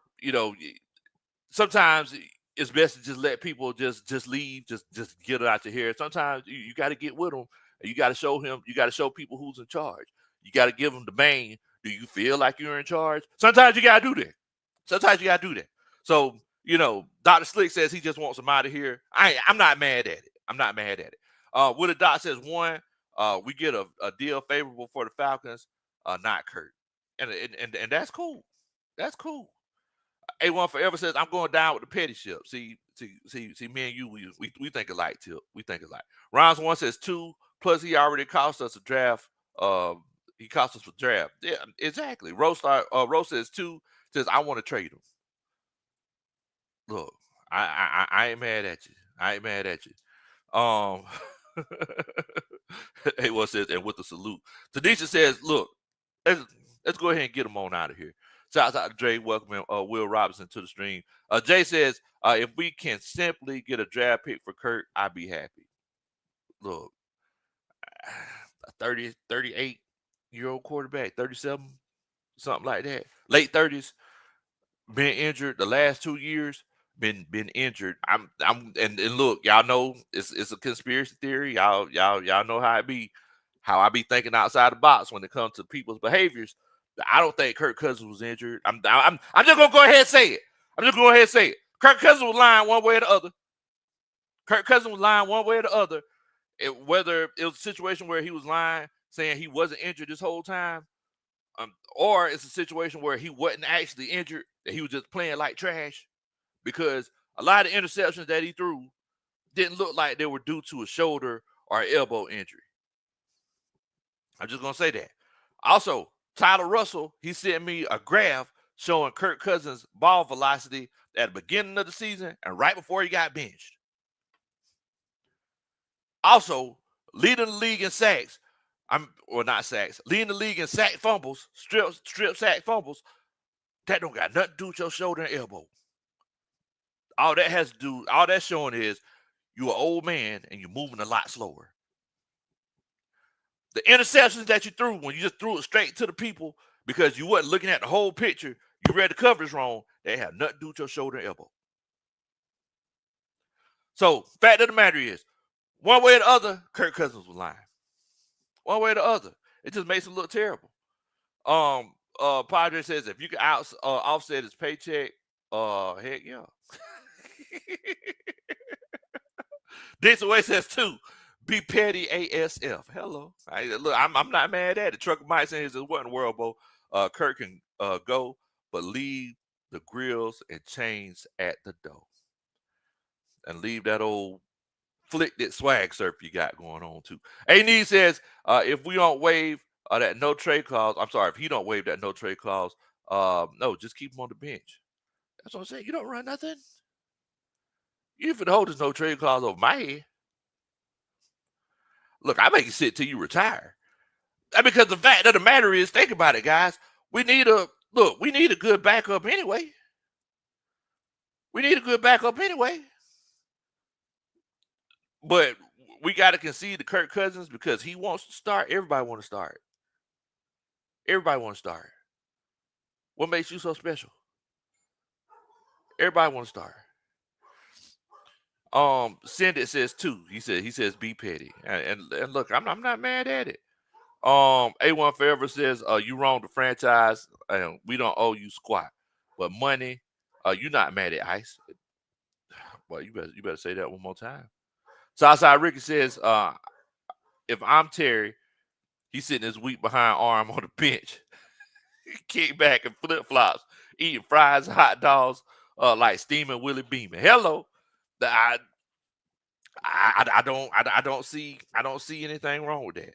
sometimes it's best to just let people just leave, just get it out your hair. Sometimes you got to get with them, and you got to show him, you got to show people who's in charge. You got to give them the main. Do you feel like you're in charge? Sometimes you got to do that. Sometimes you got to do that. So, Dr. Slick says he just wants him out of here. I'm not mad at it. I'm not mad at it. Willie Doc says, one, we get a deal favorable for the Falcons, not Kirk. And that's cool. That's cool. A1 Forever says, I'm going down with the petty ship. See, me and you, we think alike, Tip. We think alike. Rounds one says 2, plus he already cost us a draft. He cost us a draft. Yeah, exactly. Rose says 2, says, I want to trade him. Look, I ain't mad at you. I ain't mad at you. A1 says, and with the salute. Tanisha says, look, let's go ahead and get him on out of here. Shouts out to Dre, welcoming Will Robinson to the stream. Jay says, if we can simply get a draft pick for Kirk, I'd be happy. Look, a 38-year-old quarterback, 37, something like that, late 30s, been injured the last 2 years, been injured. And look, y'all know it's a conspiracy theory. Y'all know how I be thinking outside the box when it comes to people's behaviors. I don't think Kirk Cousins was injured. I'm just gonna go ahead and say it. I'm just gonna go ahead and say it. Kirk Cousins was lying one way or the other. Kirk Cousins was lying one way or the other. Whether it was a situation where he was lying, saying he wasn't injured this whole time, or it's a situation where he wasn't actually injured, that he was just playing like trash, because a lot of interceptions that he threw didn't look like they were due to a shoulder or an elbow injury. I'm just gonna say that. Also, Tyler Russell, he sent me a graph showing Kirk Cousins' ball velocity at the beginning of the season and right before he got benched. Also, leading the league in sacks. Not sacks. Leading the league in sack fumbles, strip sack fumbles. That don't got nothing to do with your shoulder and elbow. All that's showing is you're an old man and you're moving a lot slower. The interceptions that you threw, when you just threw it straight to the people because you wasn't looking at the whole picture, you read the coverage wrong, they have nothing to do with your shoulder and elbow. So, fact of the matter is, one way or the other, Kirk Cousins was lying. One way or the other. It just makes it look terrible. Padre says, if you can offset his paycheck, heck yeah. Dixon Way says 2. Be petty ASF. Hello. Look, I'm not mad at it. Trucker Mike says, what in the world, Bo? Kirk can go, but leave the grills and chains at the door. And leave that old flick that swag surf you got going on too. A-Need says, if we don't waive that no trade clause, I'm sorry, if he don't waive that no trade clause, no, just keep him on the bench. That's what I'm saying. You don't run nothing. You even hold this no trade clause over my head. Look, I make you sit till you retire. Because the fact of the matter is, think about it, guys. We need a good backup anyway. But we got to concede to Kirk Cousins because he wants to start. Everybody want to start. Everybody want to start. What makes you so special? Everybody want to start. Send it says two. He says be petty. And look, I'm not mad at it. A1 Forever says, you wrong the franchise, and we don't owe you squat. But money, you're not mad at Ice. Well, you better say that one more time. Southside Ricky says, if I'm Terry, he's sitting his weak behind arm on the bench, kick back and flip flops, eating fries, hot dogs, like steaming Willie Beeman. Hello, I don't see anything wrong with that.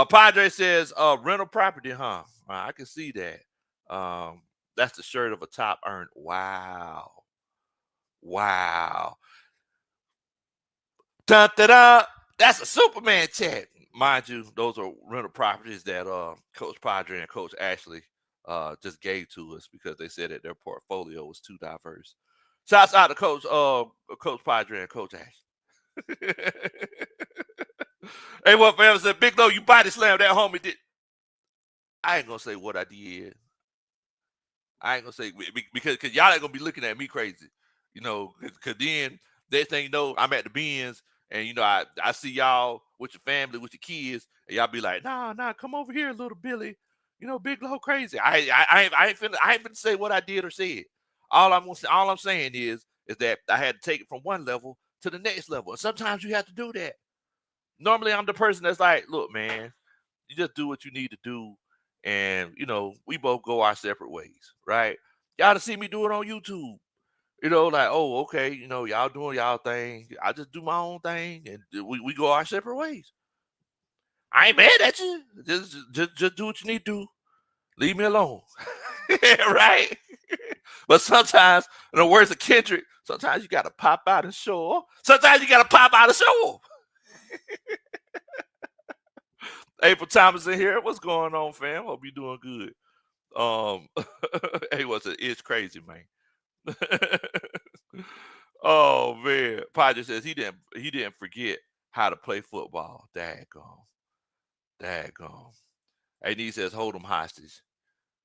Padre says, rental property, huh? I can see that. That's the shirt of a top earned. Wow. Dun, da, da. That's a Superman chat. Mind you, those are rental properties that Coach Padre and Coach Ashley just gave to us because they said that their portfolio was too diverse. Shouts out to Coach Padre and Coach Ashley. Hey, what fam said, Big Low, you body slammed that homie. I ain't gonna say what I did. I ain't gonna say because y'all ain't gonna be looking at me crazy, because then next thing you know, I'm at the Benz and I see y'all with your family, with your kids, and y'all be like, nah, come over here, little Billy, Big Low crazy. I ain't finna say what I did or said. All I'm saying is that I had to take it from one level to the next level, and sometimes you have to do that. Normally, I'm the person that's like, look, man, you just do what you need to do, and we both go our separate ways, right? Y'all to see me do it on YouTube, like, oh, okay, y'all doing y'all thing, I just do my own thing, and we go our separate ways. I ain't mad at you. Just do what you need to do. Leave me alone. Right? But sometimes, in the words of Kendrick, sometimes you gotta pop out and show up. Sometimes you gotta pop out and show up. April Thomas in here. What's going on, fam? Hope you doing good. Hey, it's crazy, man. Oh man. Padre says he didn't forget how to play football. Daggone. AD says hold him hostage.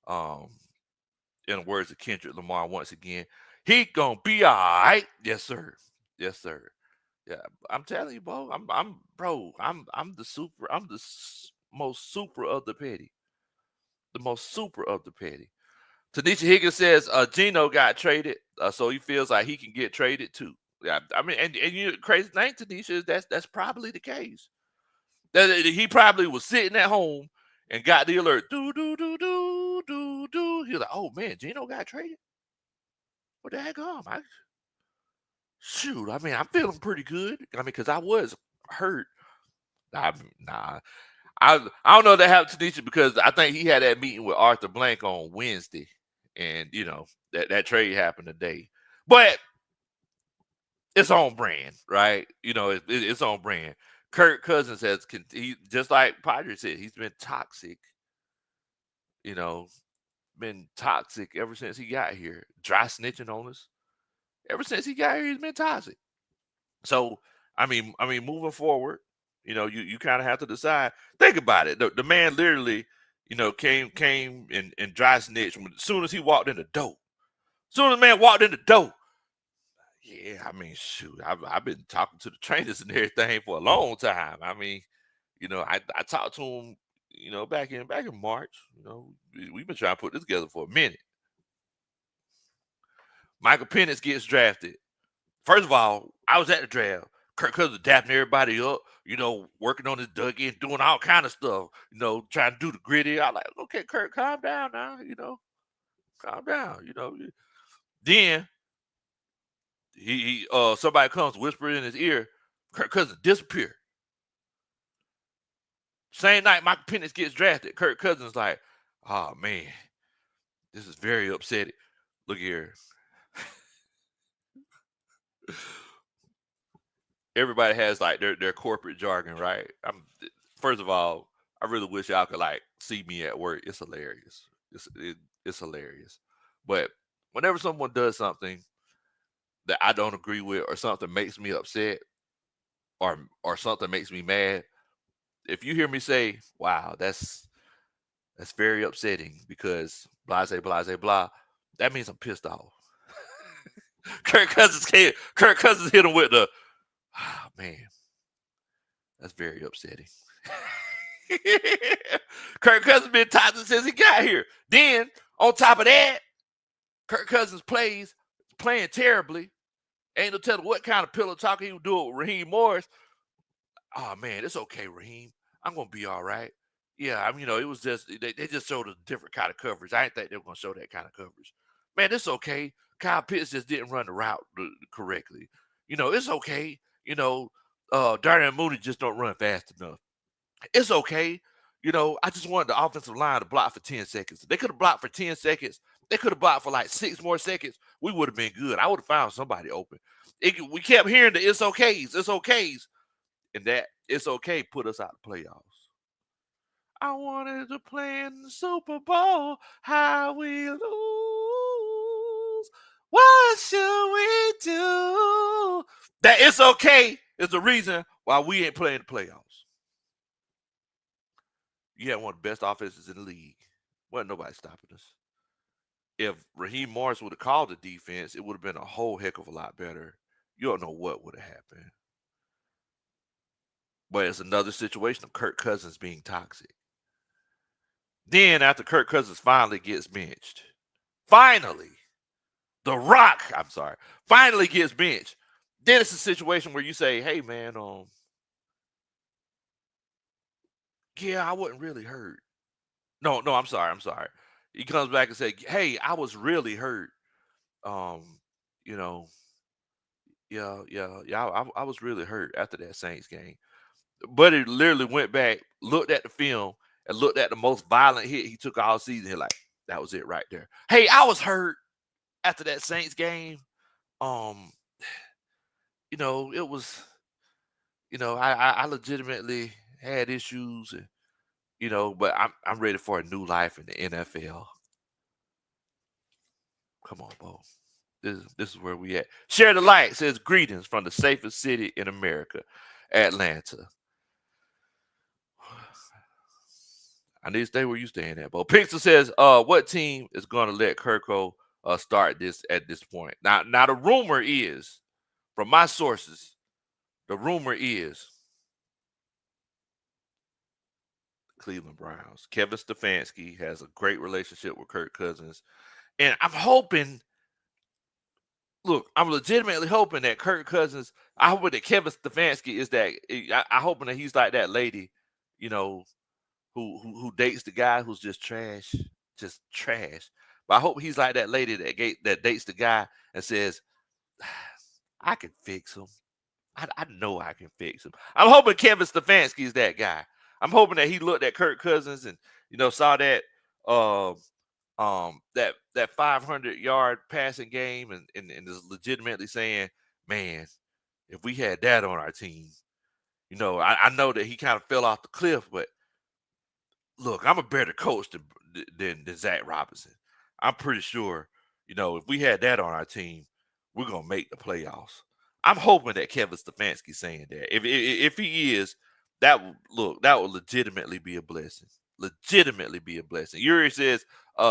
Um, in the words of Kendrick Lamar once again, he gonna be all right. Yes, sir. Yes, sir. Yeah, I'm telling you, bro. I'm the super. I'm the most super of the petty. The most super of the petty. Tanisha Higgins says Gino got traded, so he feels like he can get traded too. Yeah, I mean, and crazy thing, Tanisha, is that's probably the case. That he probably was sitting at home and got the alert. Do do do do do do. He was like, oh man, Gino got traded. What the heck, shoot. I mean, I'm feeling pretty good. I mean, because I was hurt. Nah. I don't know if that happened to Tanisha because I think he had that meeting with Arthur Blank on Wednesday, and that trade happened today. But it's on brand, right? It's on brand. Kirk Cousins he just like Padre said, he's been toxic. Been toxic ever since he got here. Dry snitching on us. Ever since he got here, he's been toxic. So I mean, moving forward, you kind of have to decide. Think about it. The man literally, came and dry snitched as soon as he walked in the door. As soon as the man walked in the door. Yeah, I mean, shoot, I've been talking to the trainers and everything for a long time. I mean, I talked to him, back in March. We've been trying to put this together for a minute. Michael Penix gets drafted. First of all, I was at the draft. Kirk Cousins dapping everybody up, working on his Dougie and doing all kind of stuff, trying to do the gritty. I like, okay, Kirk, calm down now, calm down, Then he somebody comes whispering in his ear, Kirk Cousins disappear. Same night Michael Penix gets drafted, Kirk Cousins like, oh man, this is very upsetting. Look here. Everybody has like their corporate jargon, right? First of all, I really wish y'all could like see me at work. It's hilarious. It's hilarious. But whenever someone does something that I don't agree with or something makes me upset, or something makes me mad, if you hear me say, wow, that's very upsetting because blah, blah, blah, that means I'm pissed off. Kirk Cousins hit him with the, oh, man, that's very upsetting. Kirk Cousins been toxic since he got here. Then, on top of that, Kirk Cousins playing terribly. Ain't no telling what kind of pillow talking he was doing with Raheem Morris. Oh, man, it's okay, Raheem. I'm going to be all right. Yeah, I mean, it was just, they just showed a different kind of coverage. I didn't think they were going to show that kind of coverage. Man, it's okay. Kyle Pitts just didn't run the route correctly. It's okay. Darnell Mooney just don't run fast enough. It's okay. I just wanted the offensive line to block for 10 seconds. They could have blocked for 10 seconds. They could have blocked for like 6 more seconds. We would have been good. I would have found somebody open. We kept hearing the it's okays. And that it's okay put us out of the playoffs. I wanted to play in the Super Bowl. How we lose. What should we do? That it's okay is the reason why we ain't playing the playoffs. You had one of the best offenses in the league. Wasn't nobody stopping us. If Raheem Morris would have called the defense, it would have been a whole heck of a lot better. You don't know what would have happened. But it's another situation of Kirk Cousins being toxic. Then after Kirk Cousins finally gets benched, finally gets benched, then it's a situation where you say, hey, man, yeah, I wasn't really hurt. No, I'm sorry. He comes back and says, hey, I was really hurt. I was really hurt after that Saints game. But he literally went back, looked at the film, and looked at the most violent hit he took all season. He like, that was it right there. Hey, I was hurt after that Saints game. It was, I legitimately had issues, and but I'm ready for a new life in the NFL. Come on, Bo. This is where we at. Share the light says greetings from the safest city in America, Atlanta. I need to stay where you staying at, Bo. Pixel says, what team is going to let Kirko start this at this point? Now the rumor is, from my sources, the rumor is Cleveland Browns. Kevin Stefanski has a great relationship with Kirk Cousins, and I'm legitimately hoping that Kirk Cousins, I hope that Kevin Stefanski is that, I hoping that he's like that lady, who dates the guy who's just trash. But I hope he's like that lady that dates the guy and says, I can fix him. I know I can fix him. I'm hoping Kevin Stefanski is that guy. I'm hoping that he looked at Kirk Cousins and saw that that 500-yard passing game and is legitimately saying, man, if we had that on our team, I know that he kind of fell off the cliff, but look, I'm a better coach than Zach Robinson. I'm pretty sure, if we had that on our team, we're gonna make the playoffs. I'm hoping that Kevin Stefanski's saying that. If he is, that would legitimately be a blessing. Legitimately be a blessing. Yuri says,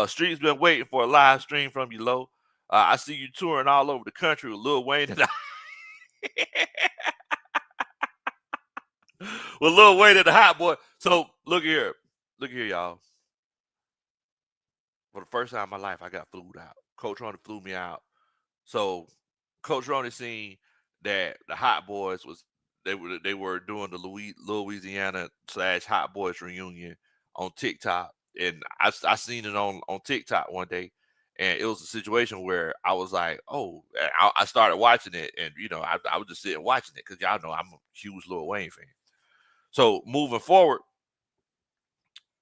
Street's been waiting for a live stream from you, Lo. I see you touring all over the country with Lil Wayne and with Lil Wayne and the Hot Boy. So look here, y'all. For the first time in my life, I got flued out. Coach Ronnie flew me out. So Coach Ronnie seen that the Hot Boys they were doing the Louisiana / Hot Boys reunion on TikTok, and I seen it on TikTok one day, and it was a situation where I was like, oh, I started watching it, and I was just sitting watching it because y'all know I'm a huge Lil Wayne fan. So moving forward,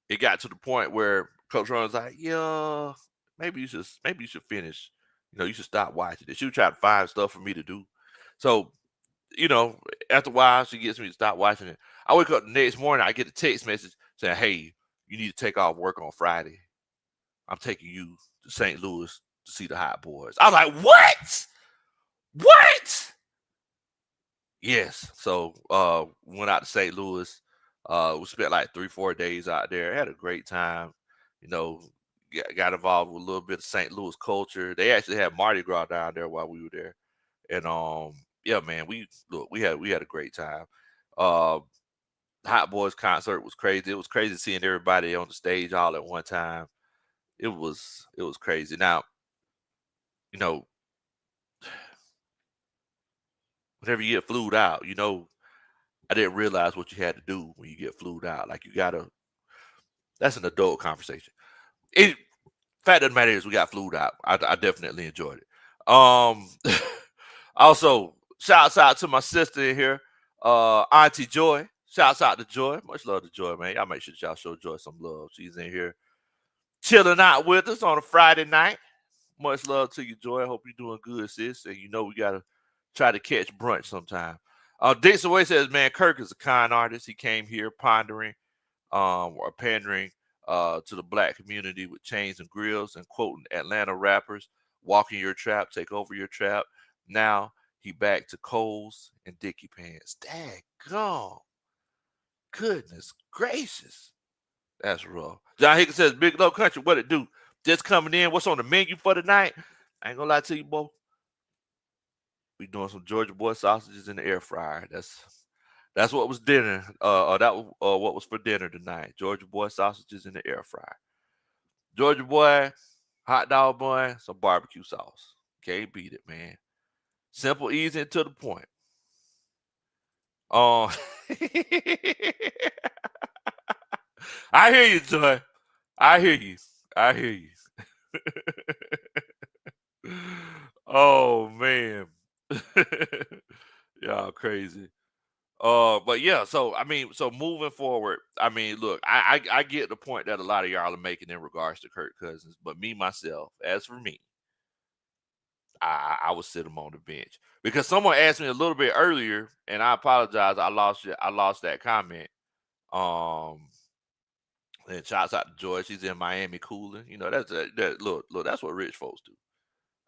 it got to the point where Coach Ron was like, yeah, maybe you should finish. You should stop watching it. She would try to find stuff for me to do. So, after a while, she gets me to stop watching it. I wake up the next morning, I get a text message saying, hey, you need to take off work on Friday. I'm taking you to St. Louis to see the Hot Boys. I was like, what? What? Yes. So went out to St. Louis. We spent like 3-4 days out there. Had a great time. You know, got involved with a little bit of St. Louis culture. They actually had Mardi Gras down there while we were there. And yeah, man, we had a great time. Uh Hot Boys concert was crazy. It was crazy seeing everybody on the stage all at one time. It was crazy. Now, you know, whenever you get flued out, I didn't realize what you had to do when you get flued out. Like you gotta that's an adult conversation. It Fact of the matter is we got flued out. I definitely enjoyed it. Also, shouts out to my sister in here, Auntie Joy. Shouts out to Joy. Much love to Joy, man. Y'all make sure y'all show Joy some love. She's in here chilling out with us on a Friday night. Much love to you, Joy. I hope you're doing good, sis. And we gotta try to catch brunch sometime. Dixon Way says, man, Kirk is a con artist. He came here pondering or pandering to the black community with chains and grills and quoting Atlanta rappers, walking your trap, take over your trap. Now he back to Coles and Dickie pants. Daggone. Goodness gracious. That's rough. John Higgins says, Big Low Country, what it do? Just coming in. What's on the menu for tonight? I ain't gonna lie to you, boy. We doing some Georgia boy sausages in the air fryer. That's what was dinner. That was what was for dinner tonight. Georgia boy sausages in the air fryer. Georgia boy, hot dog bun, some barbecue sauce. Can't beat it, man. Simple, easy, and to the point. Um, I hear you, Joy. I hear you. I hear you. Oh man. Y'all crazy. But yeah, so I mean, so moving forward, I mean, look, I get the point that a lot of y'all are making in regards to Kirk Cousins, but me myself, as for me, I would sit him on the bench because someone asked me a little bit earlier, and I apologize, I lost that comment. Um, and shouts out to Joy, she's in Miami cooling. Look, that's what rich folks do.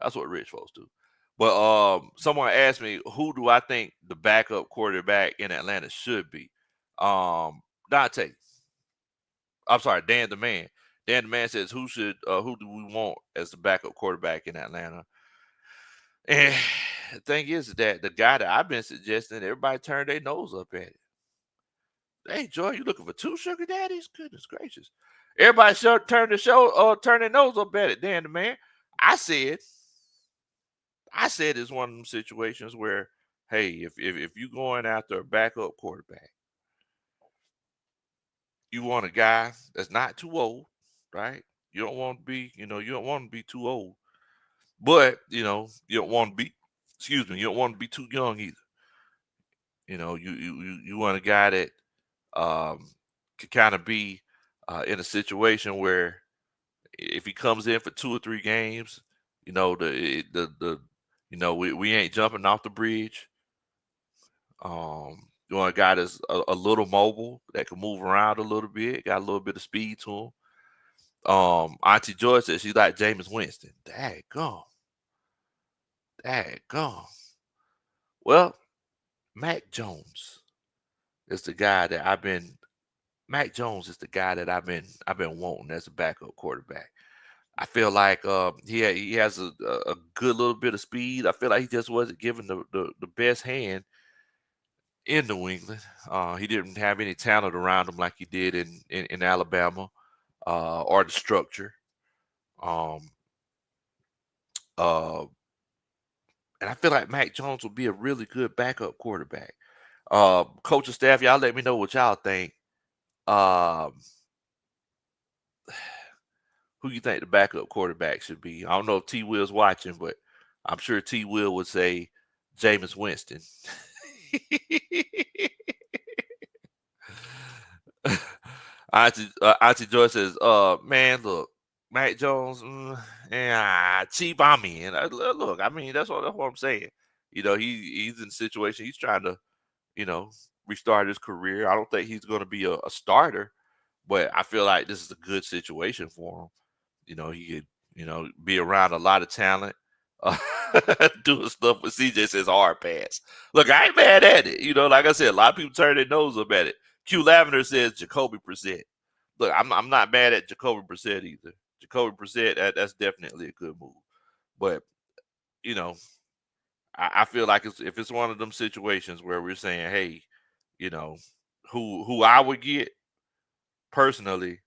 That's what rich folks do. But someone asked me, who do I think the backup quarterback in Atlanta should be? Dante. I'm sorry, Dan the Man. Dan the Man says, who do we want as the backup quarterback in Atlanta? And the thing is that the guy that I've been suggesting, everybody turned their nose up at it. Hey, Joy, you looking for two sugar daddies? Goodness gracious. Everybody turn their nose up at it. Dan the Man. I said it's one of them situations where, hey, if you're going after a backup quarterback, you want a guy that's not too old, right? You don't want to be, you don't want to be too old, but you don't want to be, excuse me, you don't want to be too young either. You want a guy that can kind of be in a situation where if he comes in for 2 or 3 games, we ain't jumping off the bridge. You want a guy that's a little mobile that can move around a little bit, got a little bit of speed to him. Auntie Joy says she like Jameis Winston. Daggone. Daggone. Well, Mac Jones is the guy that Mac Jones is the guy that I've been wanting as a backup quarterback. I feel like he has a good little bit of speed. I feel like he just wasn't given the best hand in New England. He didn't have any talent around him like he did in Alabama, or the structure. Um, uh, and I feel like Mac Jones will be a really good backup quarterback. Coaching staff, y'all let me know what y'all think. Um, who you think the backup quarterback should be? I don't know if T Will's watching, but I'm sure T Will would say Jameis Winston. Auntie Joy says, man, look, Mac Jones, cheap I'm in. Look, I mean, that's what I'm saying. He's in a situation, he's trying to, you know, restart his career. I don't think he's going to be a starter, but I feel like this is a good situation for him. He could, be around a lot of talent. Doing stuff with CJ says hard pass. Look, I ain't mad at it. Like I said, a lot of people turn their nose up at it. Q Lavender says Jacoby Brissett. Look, I'm not mad at Jacoby Brissett either. Jacoby Brissett, that's definitely a good move. But I feel like if it's one of them situations where we're saying, hey, who I would get personally,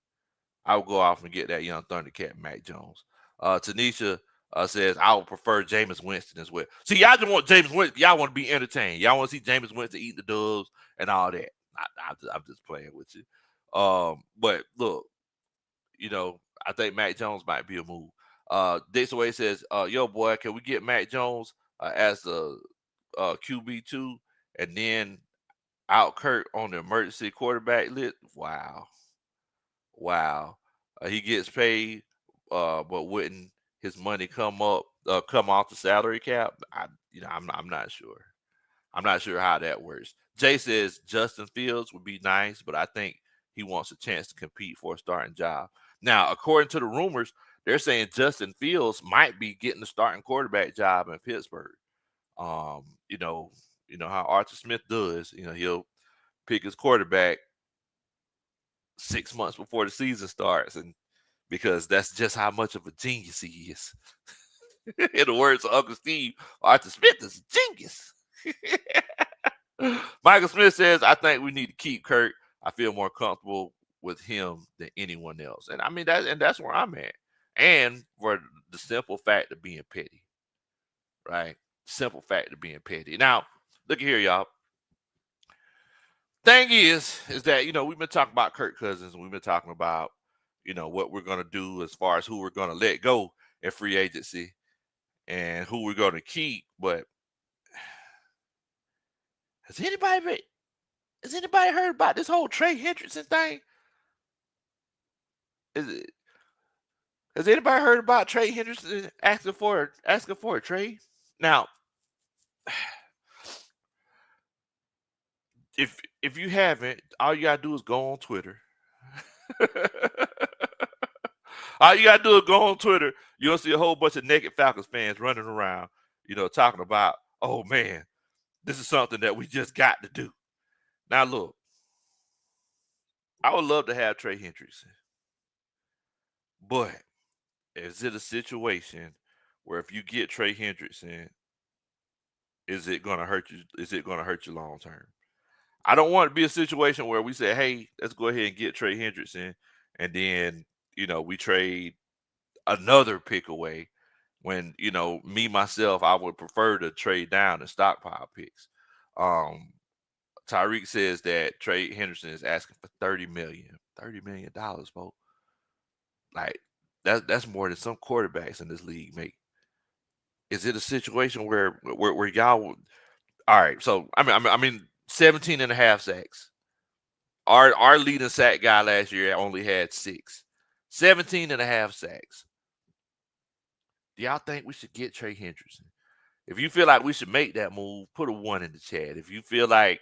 I would go off and get that young Thundercat Mac Jones. Tanisha says I would prefer Jameis Winston as well. See, y'all just want Jameis Winston. Y'all want to be entertained. Y'all want to see Jameis Winston eat the dubs and all that. I'm just playing with you. But look, I think Mac Jones might be a move. Dixon Way says, yo, boy, can we get Mac Jones as the QB2 and then out Kirk on the emergency quarterback list? Wow. He gets paid, but wouldn't his money come off the salary cap? I'm not sure. I'm not sure how that works. Jay says Justin Fields would be nice, but I think he wants a chance to compete for a starting job. Now, according to the rumors, they're saying Justin Fields might be getting the starting quarterback job in Pittsburgh. You know how Arthur Smith does. He'll pick his quarterback 6 months before the season starts, and because that's just how much of a genius he is. In the words of Uncle Steve, Arthur Smith is a genius. Michael Smith says, I think we need to keep Kirk. I feel more comfortable with him than anyone else. And I mean that's where I'm at. And for the simple fact of being petty. Right? Simple fact of being petty. Now, look here, y'all. Thing is that, we've been talking about Kirk Cousins, and we've been talking about, what we're going to do as far as who we're going to let go in free agency and who we're going to keep. But has anybody heard about this whole Trey Hendrickson thing? Has anybody heard about Trey Hendrickson asking for a trade? Now, if you haven't, all you gotta do is go on Twitter. All you gotta do is go on Twitter. You'll see a whole bunch of naked Falcons fans running around, talking about, oh man, this is something that we just got to do. Now look, I would love to have Trey Hendrickson, but is it a situation where if you get Trey Hendrickson, is it gonna hurt you? Is it gonna hurt you long term? I don't want it to be a situation where we say, hey, let's go ahead and get Trey Hendrickson, and then, we trade another pick away when, me, myself, I would prefer to trade down and stockpile picks. Tyreek says that Trey Hendrickson is asking for $30 million, folks. Like, that's more than some quarterbacks in this league make. Is it a situation where y'all would, all right, so I mean 17 and a half sacks. Our leading sack guy last year only had 6. 17 and a half sacks. Do y'all think we should get Trey Hendrickson? If you feel like we should make that move, put a 1 in the chat. If you feel like,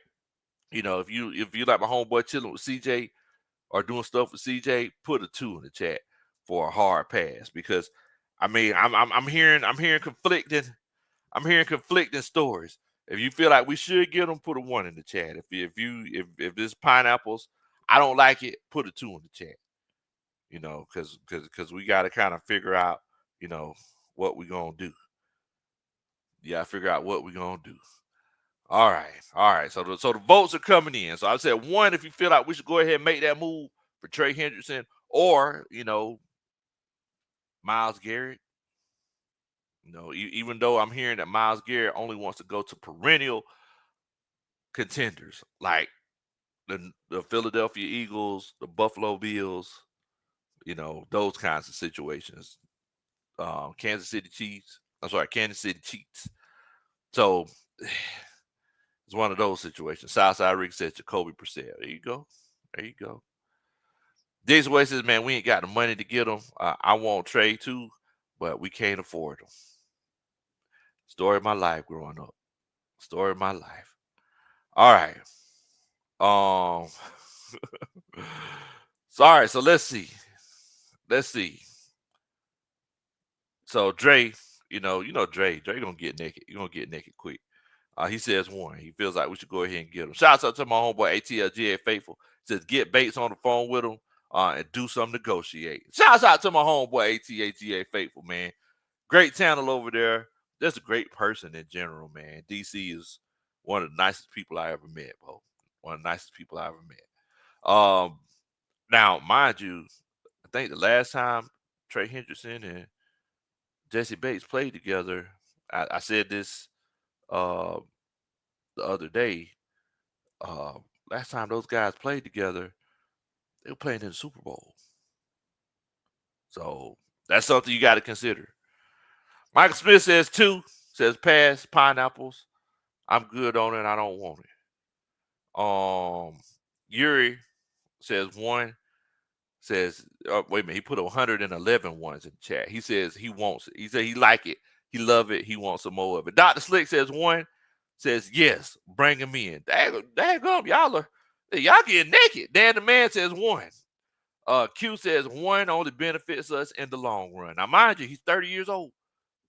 if you like my homeboy chilling with CJ or doing stuff with CJ, put a 2 in the chat for a hard pass. Because I mean, I'm hearing conflicting stories. If you feel like we should get them, put a 1 in the chat. If this pineapples, I don't like it, put a 2 in the chat. Because we got to kind of figure out, what we're gonna do. Yeah, figure out what we're gonna do. All right. So the votes are coming in. So I said 1 if you feel like we should go ahead and make that move for Trey Hendrickson, or Myles Garrett. Even though I'm hearing that Myles Garrett only wants to go to perennial contenders like the Philadelphia Eagles, the Buffalo Bills, those kinds of situations. Kansas City Chiefs. So it's one of those situations. Southside Rick says Jacoby Brissett. There you go. Jason Way says, man, we ain't got the money to get him. I want Trey too, but we can't afford him. Story of my life growing up. Story of my life. All right. Sorry. So let's see. So Dre, Dre gonna get naked. You're gonna get naked quick. He says one. He feels like we should go ahead and get him. Shouts out to my homeboy ATLGA Faithful. Says get Bates on the phone with him and do some negotiating. Shouts out to my homeboy ATLGA Faithful, man. Great channel over there. Just a great person in general, man. DC is one of the nicest people I ever met, bro. One of the nicest people I ever met. Now, mind you, I think the last time Trey Hendrickson and Jesse Bates played together, I said this the other day. Last time those guys played together, they were playing in the Super Bowl. So that's something you got to consider. Michael Smith says 2, says pass, pineapples. I'm good on it. I don't want it. Yuri says 1, says, wait a minute, he put 111 ones in the chat. He says he wants it. He said he like it. He love it. He wants some more of it. Dr. Slick says 1, says yes, bring him in. Daggum, y'all getting naked. Dan the Man says 1. Q says 1 only benefits us in the long run. Now, mind you, he's 30 years old.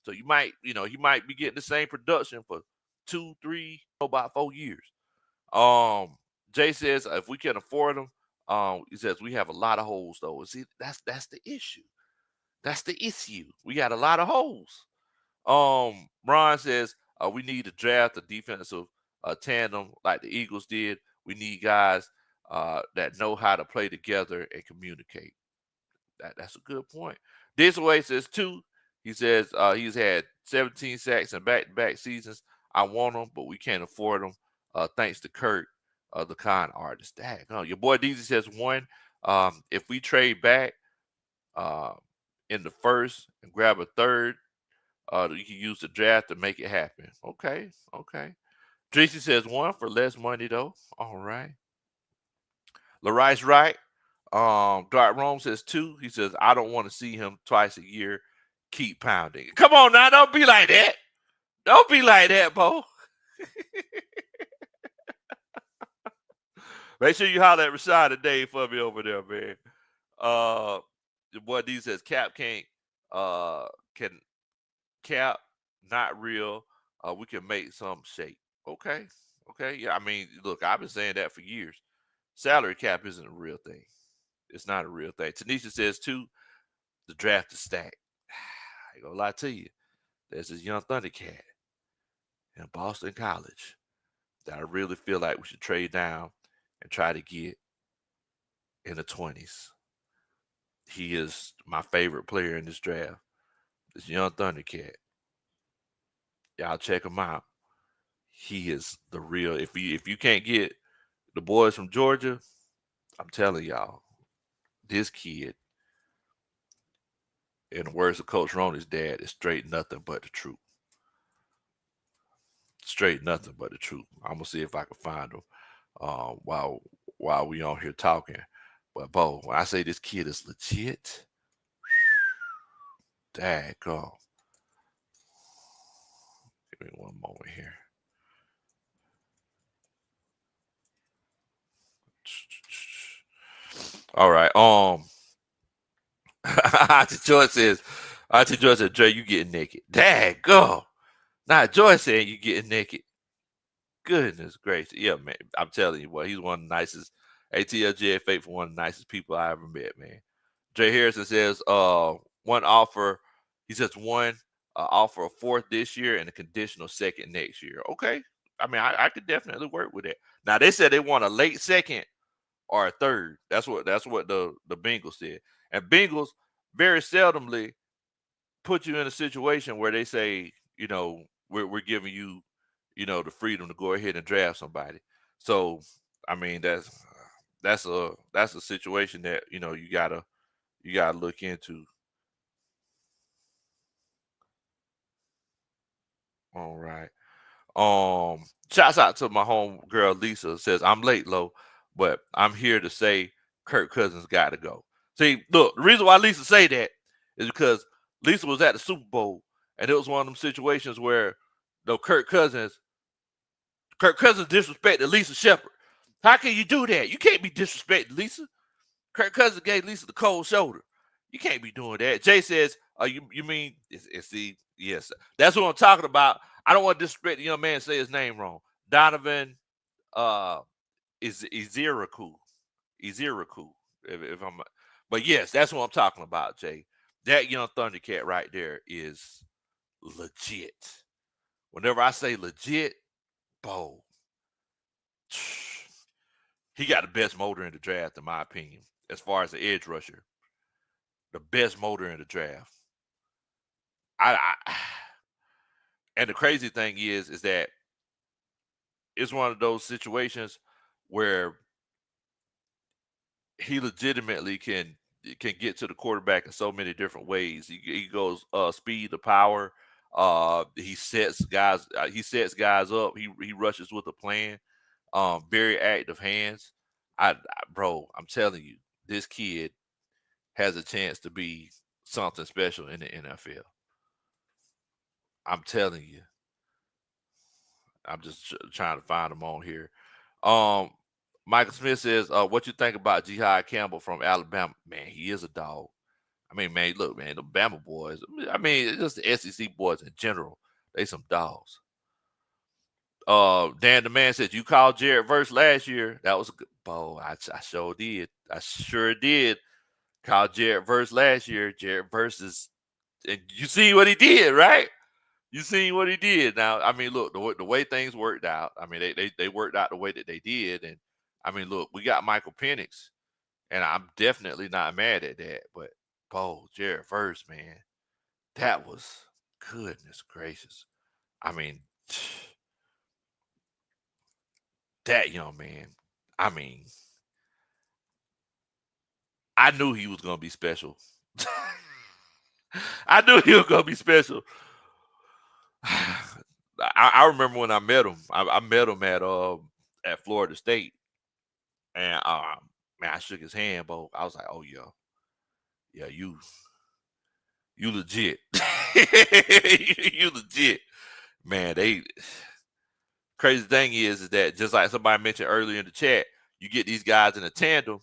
So he might be getting the same production for 2, 3, about 4 years. Jay says if we can afford them, he says we have a lot of holes though. See, that's the issue. That's the issue. We got a lot of holes. Ron says we need to draft a defensive tandem like the Eagles did. We need guys that know how to play together and communicate. That's a good point. This way says 2. He says he's had 17 sacks in back-to-back seasons. I want him, but we can't afford him. Thanks to Kirk, the con artist. Dang, your boy DZ says 1. If we trade back in the first and grab a third, you can use the draft to make it happen. Okay. Tracy says 1 for less money though. All right. LaRice right. Dwight Rome says 2. He says I don't want to see him twice a year. Keep pounding. Come on now, don't be like that. Don't be like that, Bo. Make sure you holler at Rashad and Dave for me over there, man. Your boy D says Cap can't Cap not real. We can make some shape. Okay. Yeah, I mean, look, I've been saying that for years. Salary cap isn't a real thing. It's not a real thing. Tanisha says 2. The draft is stacked. I ain't gonna lie to you. There's this young Thundercat in Boston College that I really feel like we should trade down and try to get in the 20s. He is my favorite player in this draft. This young Thundercat. Y'all check him out. He is the real. If you can't get the boys from Georgia, I'm telling y'all, this kid, in the words of Coach Roney's dad, is straight nothing but the truth. Straight nothing but the truth. I'm gonna see if I can find him while we on here talking. But Bo, when I say this kid is legit, daggone. Give me one moment here. All right. Auntie Joy says, Dre, you getting naked. Daggone. Nah, Joy saying you getting naked. Goodness gracious. Yeah, man. I'm telling you, boy, he's one of the nicest. ATLGA Faithful, one of the nicest people I ever met, man. Jay Harrison says, one offer. He says 1 offer a 4th this year and a conditional 2nd next year. Okay. I mean, I could definitely work with that. Now they said they want a late 2nd or a 3rd. That's what the Bengals said. And Bengals very seldomly put you in a situation where they say, we're giving you, the freedom to go ahead and draft somebody. So, I mean, that's a situation that, you gotta look into. All right. Shouts out to my home girl Lisa. Says I'm late, Lo, but I'm here to say Kirk Cousins got to go. See, look, the reason why Lisa say that is because Lisa was at the Super Bowl, and it was one of them situations where Kirk Cousins disrespected Lisa Shepard. How can you do that? You can't be disrespecting Lisa. Kirk Cousins gave Lisa the cold shoulder. You can't be doing that. Jay says, You mean it's the yes? That's what I'm talking about. I don't want to disrespect the young man. Say his name wrong. Donovan uh is Iziraku. Iziraku. If I'm, but yes, that's what I'm talking about, Jay. That young Thundercat right there is legit. Whenever I say legit, bo, he got the best motor in the draft, in my opinion, as far as the edge rusher. The best motor in the draft. I and the crazy thing is that it's one of those situations where he legitimately can get to the quarterback in so many different ways. He goes speed to power. He sets guys up. He rushes with a plan. Very active hands. Bro, I'm telling you, this kid has a chance to be something special in the NFL. I'm telling you. I'm just trying to find him on here. Um, Michael Smith says, "What you think about Jihad Campbell from Alabama? Man, he is a dog. I mean, man, look, man, the Bama boys. I mean, it's just the SEC boys in general. They some dogs." Dan the man says, "You called Jared Verse last year. That was a good. Oh, I sure did. I sure did. Called Jared Verse last year. Jared Verse is, and you see what he did, right? You seen what he did. Now, I mean, look, the way things worked out. I mean, they worked out the way that they did, and I mean, look, we got Michael Penix, and I'm definitely not mad at that. But, Jared Verse, man, that was goodness gracious. I mean, that young man. I mean, I knew he was gonna be special. I knew he was gonna be special. I remember when I met him. I met him at Florida State. And man, I shook his hand, bro. I was like, "Oh yeah, yeah, you legit, you legit, man." They crazy thing is that just like somebody mentioned earlier in the chat, you get these guys in a tandem.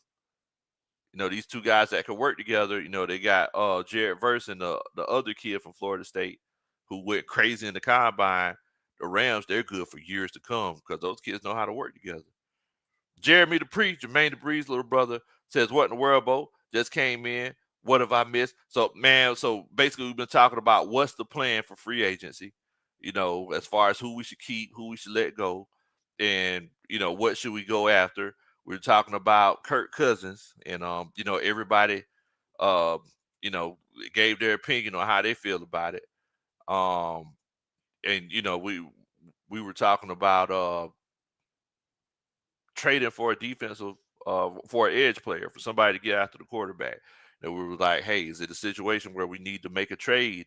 You know, these two guys that can work together. You know, they got Jared Verse and the other kid from Florida State who went crazy in the combine. The Rams, they're good for years to come because those kids know how to work together. Jeremy the Priest, Jermaine Dupree's little brother, says, "What in the world, Bo? Just came in. What have I missed?" So, man, so basically we've been talking about what's the plan for free agency, you know, as far as who we should keep, who we should let go, and, you know, what should we go after. We're talking about Kirk Cousins, and, you know, everybody, uh, you know, gave their opinion on how they feel about it. Um, and, you know, we were talking about trading for a defensive for an edge player, for somebody to get after the quarterback. And we were like, hey, is it a situation where we need to make a trade,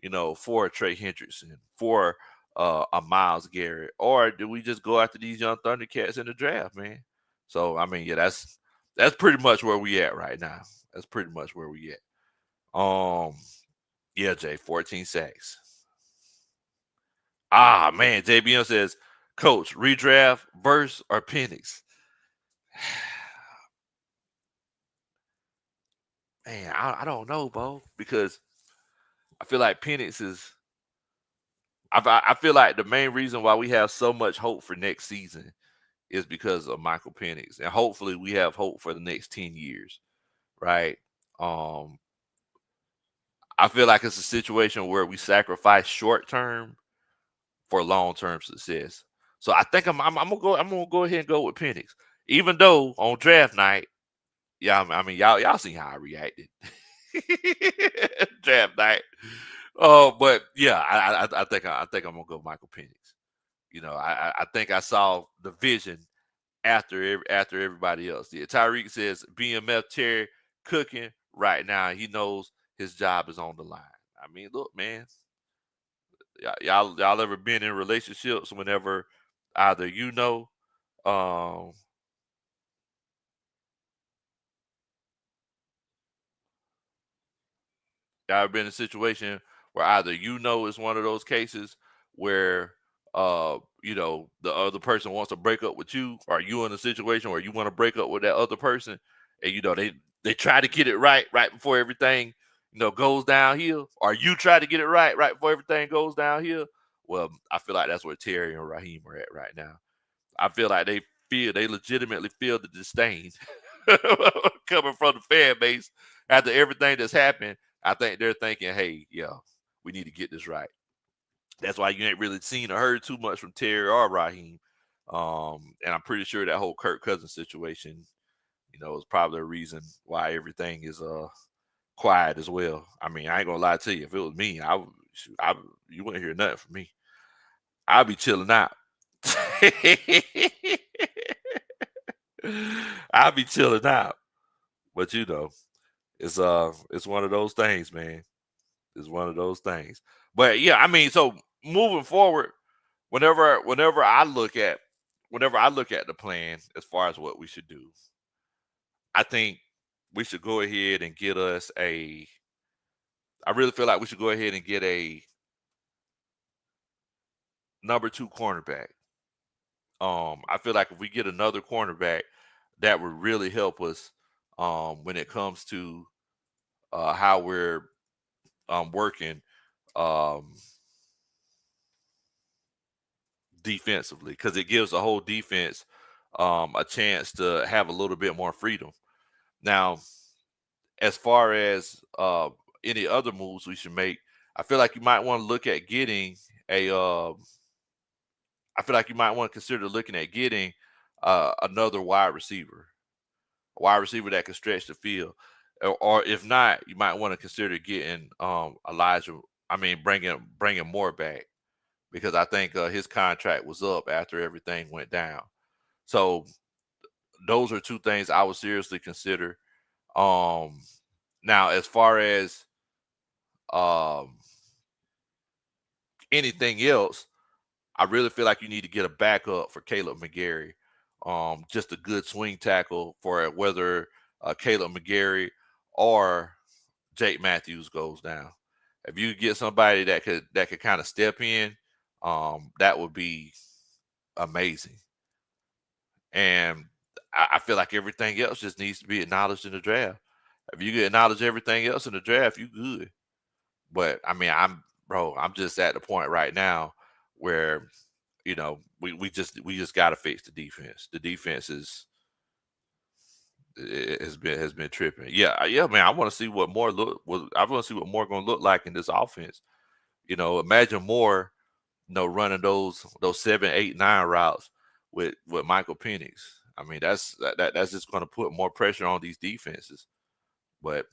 you know, for a Trey Hendrickson, for a Miles Garrett, or do we just go after these young Thundercats in the draft, man? So I mean, yeah, that's pretty much where we at right now. That's pretty much where we at. Yeah, Jay, 14 sacks. Ah, man, JBM says, Coach, redraft, Verse, or Penix? Man, I don't know, Bo, because I feel like Penix is. I feel like the main reason why we have so much hope for next season is because of Michael Penix, and hopefully we have hope for the next 10 years, right? Um, I feel like it's a situation where we sacrifice short term for long term success. So I think I'm gonna go. I'm gonna go ahead and go with Penix, even though on draft night, yeah, I mean y'all see how I reacted. Draft night. Oh, but yeah, I think I'm gonna go Michael Penix. You know, I think I saw the vision after everybody else did. Tyreek says BMF Terry cooking right now. He knows his job is on the line. I mean, look, man, y'all ever been in relationships whenever either you know, um, y'all been in a situation where either you know it's one of those cases where you know the other person wants to break up with you, or you in a situation where you want to break up with that other person, and you know they try to get it right before everything goes downhill, or you try to get it right before everything goes downhill. Well, I feel like that's where Terry and Raheem are at right now. I feel like they legitimately feel the disdain coming from the fan base after everything that's happened. I think they're thinking, hey, yeah, we need to get this right. That's why you ain't really seen or heard too much from Terry or Raheem. And I'm pretty sure that whole Kirk Cousins situation, is probably a reason why everything is quiet as well. I mean, I ain't gonna lie to you. If it was me, you wouldn't hear nothing from me. I'd be chilling out. I'd be chilling out. But it's one of those things, man. It's one of those things. But yeah, I mean, so moving forward, whenever I look at the plan as far as what we should do, I think we should go ahead and get us a I really feel like we should go ahead and get a number 2 cornerback. I feel like if we get another cornerback, that would really help us when it comes to how we're working um, defensively, because it gives the whole defense a chance to have a little bit more freedom. Now, as far as any other moves we should make, I feel like you might want to look at getting a. I feel like you might want to consider looking at getting another wide receiver that can stretch the field, or if not, you might want to consider getting Elijah. I mean, bringing more back, because I think his contract was up after everything went down. So those are two things I would seriously consider. Um, Now, as far as um, anything else, I really feel like you need to get a backup for Caleb McGarry. Just a good swing tackle for whether Caleb McGarry or Jake Matthews goes down. If you get somebody that could kind of step in, that would be amazing. And I feel like everything else just needs to be acknowledged in the draft. If you can acknowledge everything else in the draft, you good. But I mean, I'm just at the point right now where we just got to fix the defense. The defense has been tripping. Yeah, yeah, man. I want to see what more look. I want to see what more going to look like in this offense. Imagine more. Running those 7, 8, 9 routes with Michael Penix. I mean, that's just going to put more pressure on these defenses. But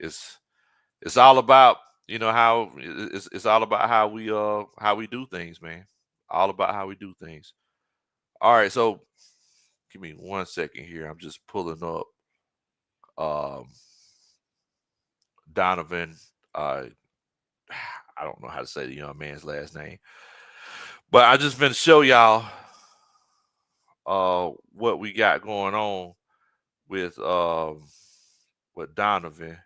it's it's all about how it's all about how we do things, man. All about how we do things. All right, so give me 1 second here. I'm just pulling up um Donovan. Uh, I don't know how to say the young man's last name, but I just been to show y'all what we got going on with Donovan,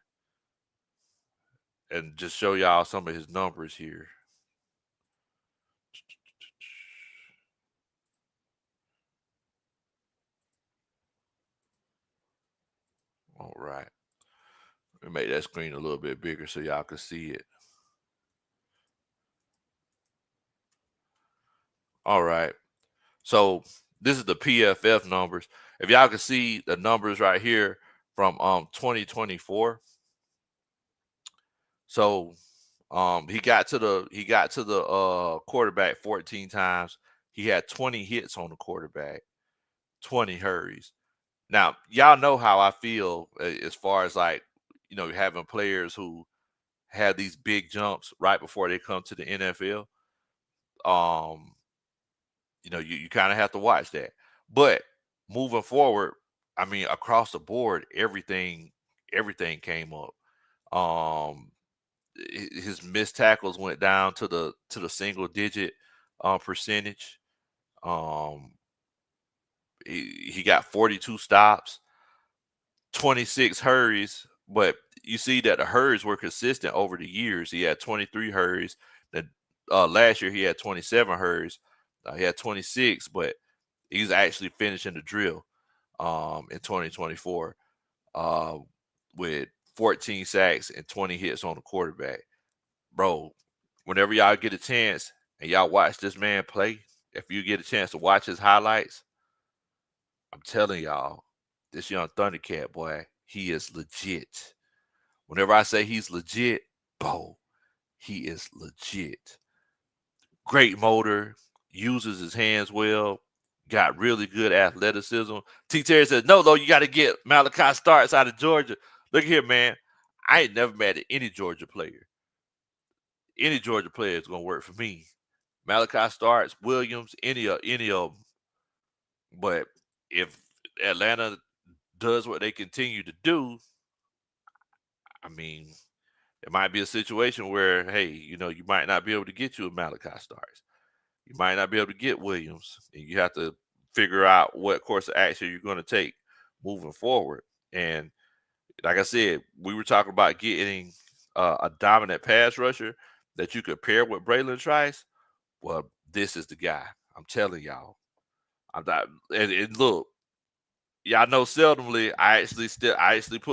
and just show y'all some of his numbers here. All right. Let me make that screen a little bit bigger so y'all can see it. All right. So this is the PFF numbers. If y'all can see the numbers right here from 2024. So he got to the quarterback 14 times. He had 20 hits on the quarterback, 20 hurries. Now, y'all know how I feel as far as like, having players who have these big jumps right before they come to the NFL. Um, you kind of have to watch that. But moving forward, I mean, across the board, everything came up. Um, his missed tackles went down to the single digit percentage. Um, he got 42 stops, 26 hurries, but you see that the hurries were consistent over the years. He had 23 hurries. That last year he had 27 hurries. He had 26, but he's actually finishing the drill in 2024 uh, with 14 sacks and 20 hits on the quarterback. Bro, whenever y'all get a chance and y'all watch this man play, if you get a chance to watch his highlights, I'm telling y'all, this young Thundercat boy, he is legit. Whenever I say he's legit, bro, he is legit. Great motor, uses his hands well, got really good athleticism. T. Terry says, no, though, you got to get Malachi Starks out of Georgia. Look here, man. I ain't never mad at any Georgia player. Any Georgia player is going to work for me. Malachi Starks, Williams, any of them. But if Atlanta does what they continue to do, I mean, it might be a situation where, hey, you might not be able to get you a Malachi Starks. You might not be able to get Williams. And you have to figure out what course of action you're going to take moving forward. And like I said, we were talking about getting a dominant pass rusher that you could pair with Braylon Trice. Well, this is the guy. I'm telling y'all. I'm not, and look, y'all know seldomly I seldomly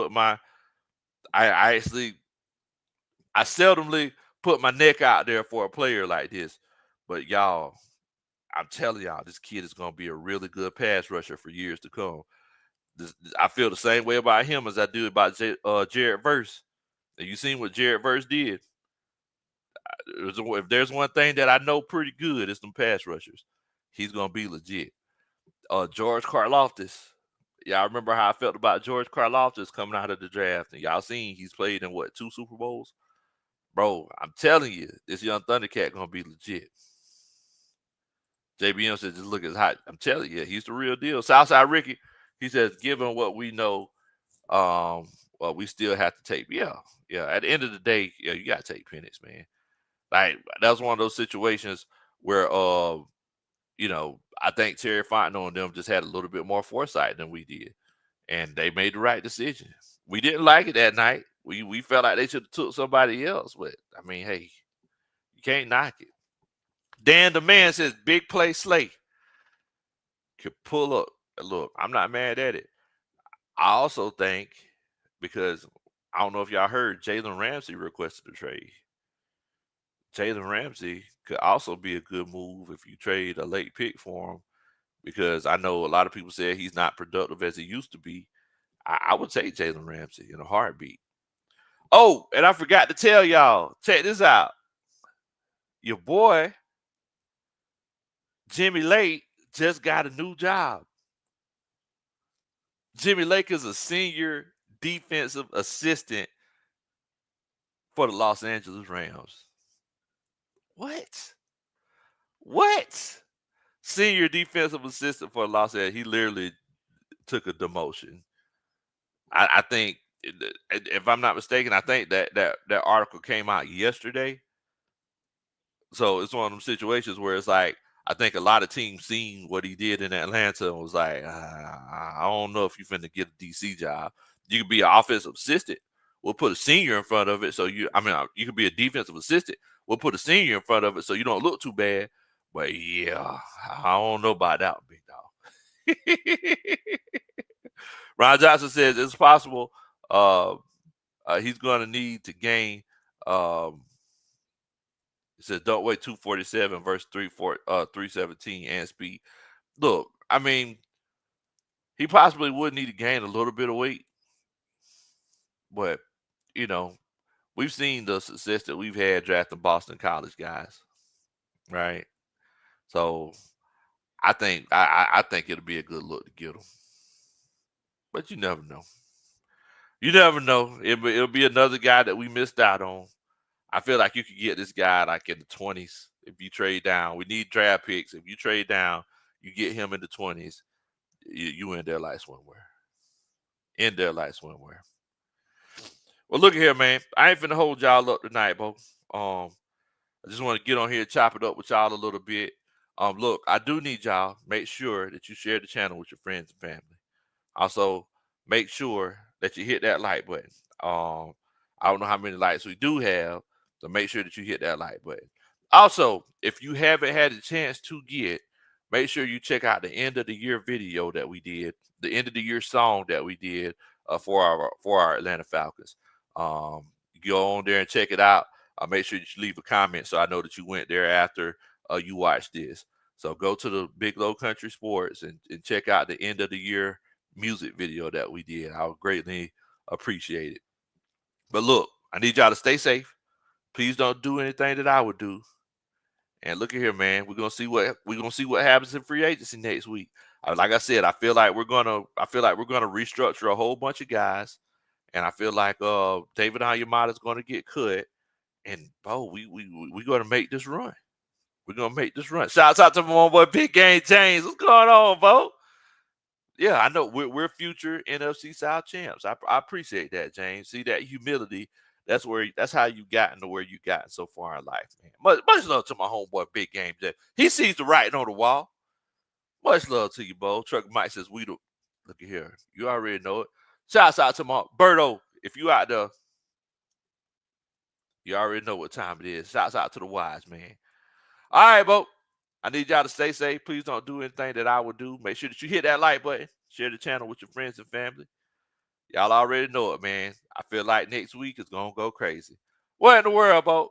put my neck out there for a player like this. But y'all, I'm telling y'all, this kid is going to be a really good pass rusher for years to come. I feel the same way about him as I do about Jared Verse. And you seen what Jared Verse did. If there's one thing that I know pretty good, it's them pass rushers. He's going to be legit. George Karlaftis. Y'all remember how I felt about George Karlaftis coming out of the draft. And y'all seen he's played in, 2 Super Bowls? Bro, I'm telling you, this young Thundercat going to be legit. JBM says, just look at his height. I'm telling you, he's the real deal. Southside Ricky, he says, given what we know, well, we still have to take. Yeah. At the end of the day, you got to take Penix, man. Like, that was one of those situations where, I think Terry Fontenot and them just had a little bit more foresight than we did. And they made the right decision. We didn't like it that night. We felt like they should have took somebody else. But, I mean, hey, you can't knock it. Dan the Man says, big play Slay could pull up. Look, I'm not mad at it. I also think, because I don't know if y'all heard, Jalen Ramsey requested a trade. Jalen Ramsey could also be a good move if you trade a late pick for him, because I know a lot of people say he's not productive as he used to be. I would take Jalen Ramsey in a heartbeat. Oh, and I forgot to tell y'all, check this out. Your boy, Jimmy Lake, just got a new job. Jimmy Lake is a senior defensive assistant for the Los Angeles Rams. What? Senior defensive assistant for Los Angeles. He literally took a demotion. I think, if I'm not mistaken, I think that article came out yesterday. So it's one of them situations where it's like, I think a lot of teams seen what he did in Atlanta and was like, I don't know if you're finna get a DC job. You could be an offensive assistant. We'll put a senior in front of it. You could be a defensive assistant. We'll put a senior in front of it so you don't look too bad. But yeah, I don't know about that one, big dog. Ron Johnson says it's possible he's going to need to gain. It says don't wait 247 versus 317 and speed. Look, I mean, he possibly would need to gain a little bit of weight, but we've seen the success that we've had drafting Boston College guys, right? So I think I think it'll be a good look to get him, but you never know. You never know. It'll be another guy that we missed out on. I feel like you could get this guy like in the 20s if you trade down. We need draft picks. If you trade down, you get him in the 20s. You in there like swimwear. In there like swimwear. Well, look at here, man. I ain't finna hold y'all up tonight, bro. I just want to get on here and chop it up with y'all a little bit. Look, I do need y'all. Make sure that you share the channel with your friends and family. Also, make sure that you hit that like button. I don't know how many likes we do have, so make sure that you hit that like button. Also, if you haven't had a chance to make sure you check out the end of the year video that we did, the end of the year song that we did for our Atlanta Falcons. Go on there and check it out. Make sure that you leave a comment so I know that you went there after you watched this. So go to the Big Low Country Sports and check out the end of the year music video that we did. I would greatly appreciate it. But look, I need y'all to stay safe. Please don't do anything that I would do. And look at here, man. We're gonna see what happens in free agency next week. Like I said, I feel like we're gonna restructure a whole bunch of guys, and I feel like David Onyemata is gonna get cut. And Bo, we gonna make this run. We're gonna make this run. Shouts out to my homeboy Big Game James. What's going on, Bo? Yeah, I know we're future NFC South champs. I appreciate that, James. See that humility. That's how you gotten to where you gotten so far in life, man. Much love to my homeboy Big Game James. He sees the writing on the wall. Much love to you, Bo. Truck Mike says we do. Look at here. You already know it. Shouts out to my Berto. If you out there, you already know what time it is. Shouts out to the wise man. All right, Bo. I need y'all to stay safe. Please don't do anything that I would do. Make sure that you hit that like button. Share the channel with your friends and family. Y'all already know it, man. I feel like next week is going to go crazy. What in the world, Bo?